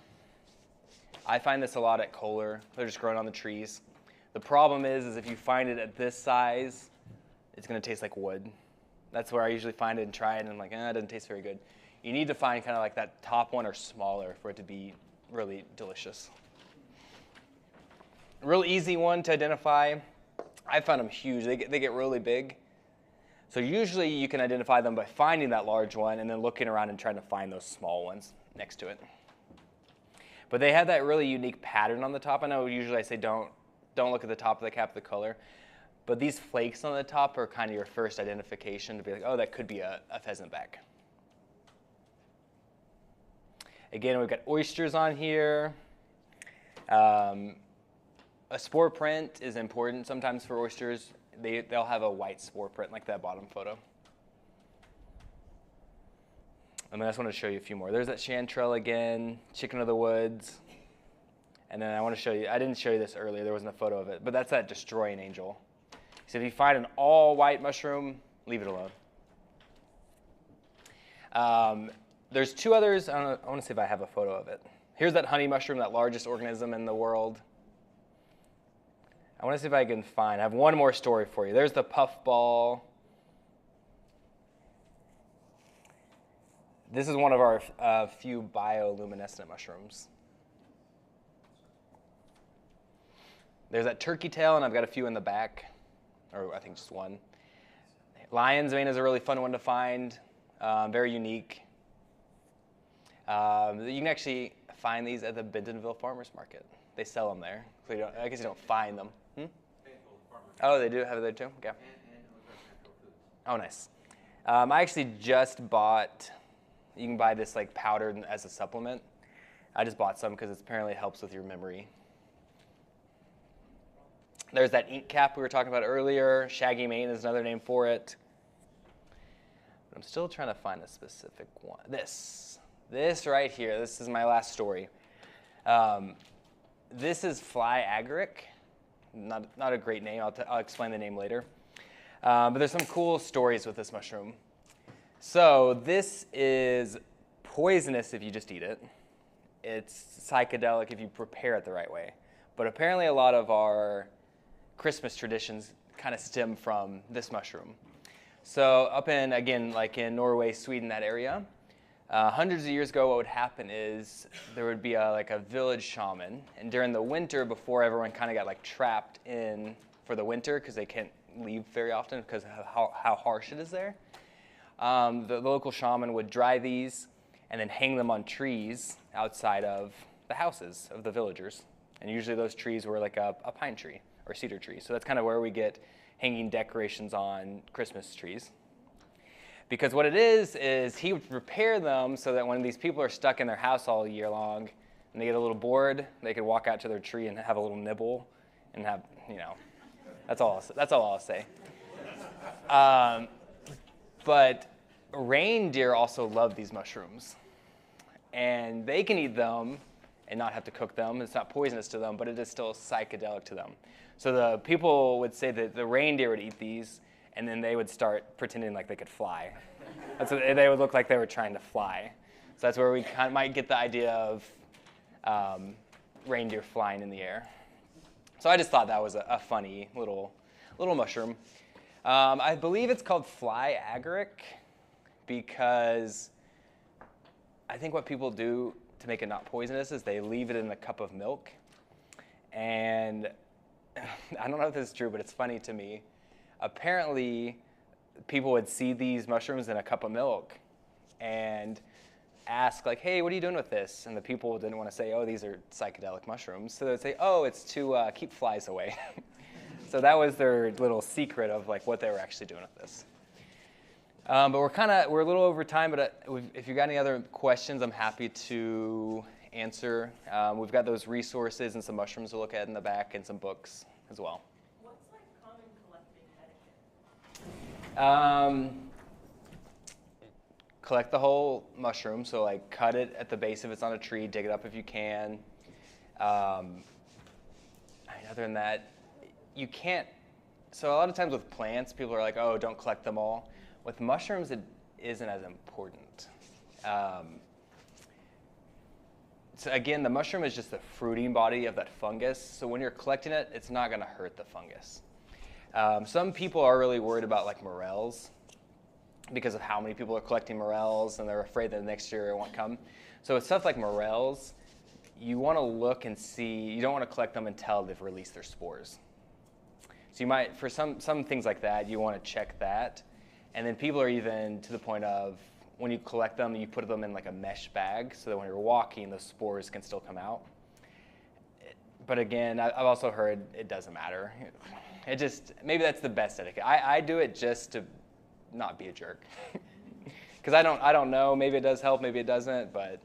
I find this a lot at Kohler. They're just growing on the trees. The problem is if you find it at this size, it's going to taste like wood. That's where I usually find it and try it, and I'm like, it doesn't taste very good. You need to find kind of like that top one or smaller for it to be really delicious. A real easy one to identify. I found them huge. They get really big. So usually you can identify them by finding that large one and then looking around and trying to find those small ones next to it. But they have that really unique pattern on the top. I know usually I say don't look at the top of the cap, the color. But these flakes on the top are kind of your first identification to be like, oh, that could be a pheasant back. Again, we've got oysters on here. A spore print is important sometimes for oysters. They'll have a white spore print like that bottom photo. And then I just want to show you a few more. There's that chanterelle again, chicken of the woods. And then I want to show you, I didn't show you this earlier, there wasn't a photo of it, but that's that destroying angel. So if you find an all white mushroom, leave it alone. There's two others, I want to see if I have a photo of it. Here's that honey mushroom, that largest organism in the world. I want to see if I can find, I have one more story for you. There's the puffball. This is one of our few bioluminescent mushrooms. There's that turkey tail, and I've got a few in the back, or I think just one. Lion's mane is a really fun one to find, very unique. You can actually find these at the Bentonville Farmers Market. They sell them there. So I guess you don't find them. Oh, they do have it there too? Okay. Oh, nice. I actually just bought, you can buy this like powdered as a supplement. I just bought some because it apparently helps with your memory. There's that ink cap we were talking about earlier. Shaggy mane is another name for it. But I'm still trying to find a specific one. This right here, this is my last story. This is fly agaric. Not a great name. I'll explain the name later. But there's some cool stories with this mushroom. So this is poisonous if you just eat it. It's psychedelic if you prepare it the right way. But apparently a lot of our Christmas traditions kind of stem from this mushroom. So up in, again, like in Norway, Sweden, that area, hundreds of years ago, what would happen is there would be like a village shaman, and during the winter, before everyone kind of got like trapped in for the winter because they can't leave very often because of how harsh it is there, the local shaman would dry these and then hang them on trees outside of the houses of the villagers. And usually those trees were like a pine tree or cedar tree. So that's kind of where we get hanging decorations on Christmas trees. Because what it is he would prepare them so that when these people are stuck in their house all year long and they get a little bored, they could walk out to their tree and have a little nibble and have, that's all I'll say. But reindeer also love these mushrooms. And they can eat them and not have to cook them. It's not poisonous to them, but it is still psychedelic to them. So the people would say that the reindeer would eat these, and then they would start pretending like they could fly. So they would look like they were trying to fly. So that's where we might get the idea of reindeer flying in the air. So I just thought that was a funny little mushroom. I believe it's called fly agaric because I think what people do to make it not poisonous is they leave it in a cup of milk. And I don't know if this is true, but it's funny to me. Apparently, people would see these mushrooms in a cup of milk and ask, like, hey, what are you doing with this? And the people didn't want to say, oh, these are psychedelic mushrooms. So they'd say, oh, it's to keep flies away. So that was their little secret of like what they were actually doing with this. But we're a little over time, but if you got any other questions, I'm happy to answer. We've got those resources and some mushrooms to look at in the back and some books as well. What's like common collecting etiquette? Collect the whole mushroom, so like cut it at the base if it's on a tree, dig it up if you can. I mean, other than that, you can't. So a lot of times with plants, people are like, oh, don't collect them all. With mushrooms, it isn't as important. So again, the mushroom is just the fruiting body of that fungus. So when you're collecting it, it's not going to hurt the fungus. Some people are really worried about like morels because of how many people are collecting morels, and they're afraid that next year it won't come. So with stuff like morels, you want to look and see. You don't want to collect them until they've released their spores. So you might, for some things like that, you want to check that. And then people are even to the point of, when you collect them, you put them in like a mesh bag so that when you're walking, those spores can still come out. But again, I've also heard it doesn't matter. It just, maybe that's the best etiquette. I do it just to not be a jerk. Because I don't know, maybe it does help, maybe it doesn't, but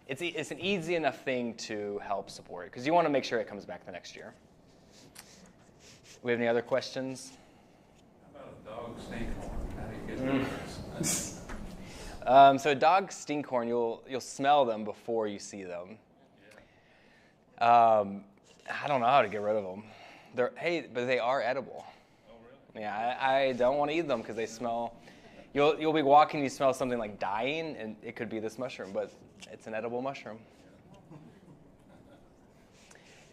it's an easy enough thing to help support, because you want to make sure it comes back the next year. We have any other questions? How about a dog stinkhorn? How do you get rid of this? So a dog stinkhorn, you'll smell them before you see them. I don't know how to get rid of them. But they are edible. Oh, really? Yeah, I don't want to eat them because they smell. You'll be walking, you smell something like dying, and it could be this mushroom, but it's an edible mushroom.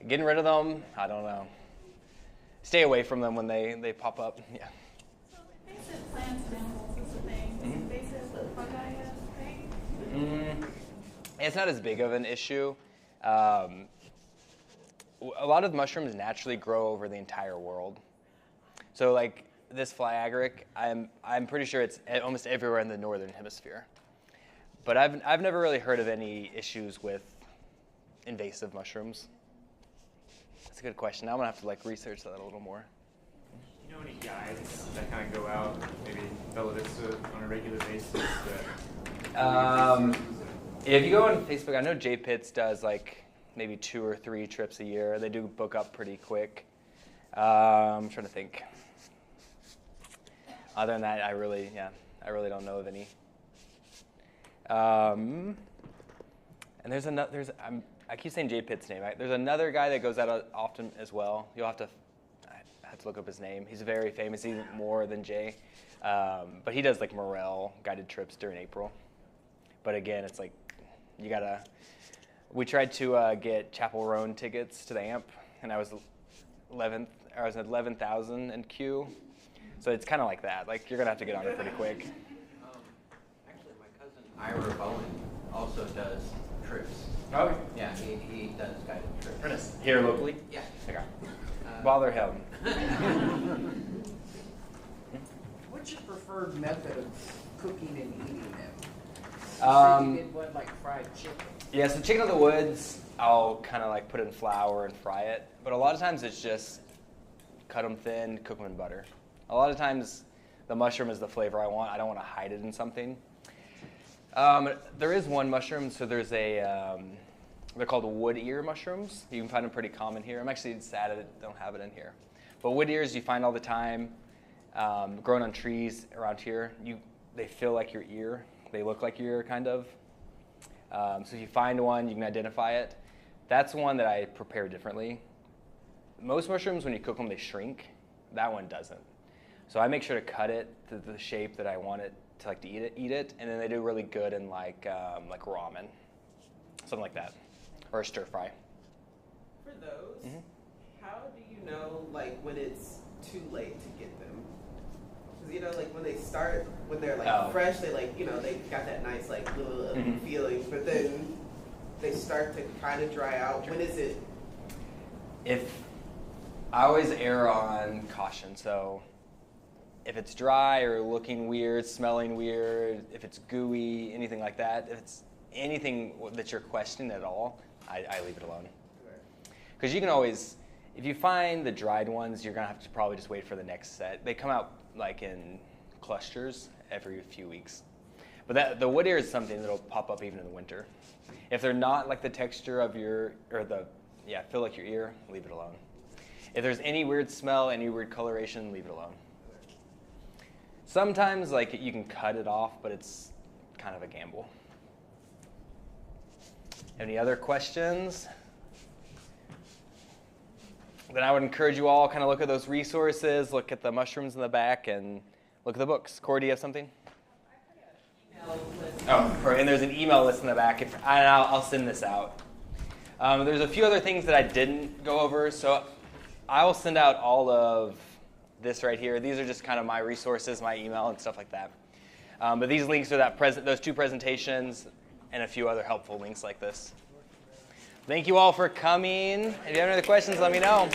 Getting rid of them, I don't know. Stay away from them when they pop up. Yeah. So invasive plants and animals is a thing. Is invasive with fungi a thing? It's not as big of an issue. A lot of mushrooms naturally grow over the entire world. So like this fly agaric, I'm pretty sure it's almost everywhere in the northern hemisphere. But I've never really heard of any issues with invasive mushrooms. That's a good question. Now I'm gonna have to like research that a little more. You know any guides that kind of go out, maybe Bella Vista on a regular basis? If you go on Facebook, I know Jay Pitts does like maybe 2 or 3 trips a year. They do book up pretty quick. I'm trying to think. Other than that, I really don't know of any. And there's another. I keep saying Jay Pitt's name. There's another guy that goes out often as well. I have to look up his name. He's very famous, even more than Jay. But he does like morel guided trips during April. But again, it's like we tried to get Chapel Roan tickets to the AMP, and I was 11,000 in queue. So it's kind of like that. Like you're gonna have to get on it pretty quick. Actually, my cousin Ira Bowen also does trips. Okay. Yeah, he does guided trips. Here locally? Yeah. Okay. Bother him. What's your preferred method of cooking and eating them? You did what, like fried chicken? Yeah, so chicken of the woods, I'll kind of like put it in flour and fry it. But a lot of times it's just cut them thin, cook them in butter. A lot of times the mushroom is the flavor I want. I don't want to hide it in something. There is one mushroom, so there's they're called wood ear mushrooms. You can find them pretty common here. I'm actually sad I don't have it in here. But wood ears you find all the time, grown on trees around here. They feel like your ear. They look like your ear, kind of. So if you find one, you can identify it. That's one that I prepare differently. Most mushrooms, when you cook them, they shrink. That one doesn't. So I make sure to cut it to the shape that I want it to like to eat it, and then they do really good in like ramen, something like that, or a stir fry. For those, how do you know like when it's too late to get them? Because you know, like when they're like fresh, they like they got that nice like little feeling, but then they start to kind of dry out. When is it? I always err on caution, so if it's dry or looking weird, smelling weird, if it's gooey, anything like that, if it's anything that you're questioning at all, I leave it alone. Because you can always, if you find the dried ones, you're going to have to probably just wait for the next set. They come out like in clusters, every few weeks. But the wood ear is something that'll pop up even in the winter. If they're not like the texture of your, feel like your ear, leave it alone. If there's any weird smell, any weird coloration, leave it alone. Sometimes like you can cut it off, but it's kind of a gamble. Any other questions? Then I would encourage you all kind of look at those resources, look at the mushrooms in the back, and look at the books. Corey, do you have something? And there's an email list in the back. I'll send this out. There's a few other things that I didn't go over, so I will send out all of this right here. These are just kind of my resources, my email, and stuff like that. But these links are those 2 presentations and a few other helpful links like this. Thank you all for coming. If you have any other questions, let me know.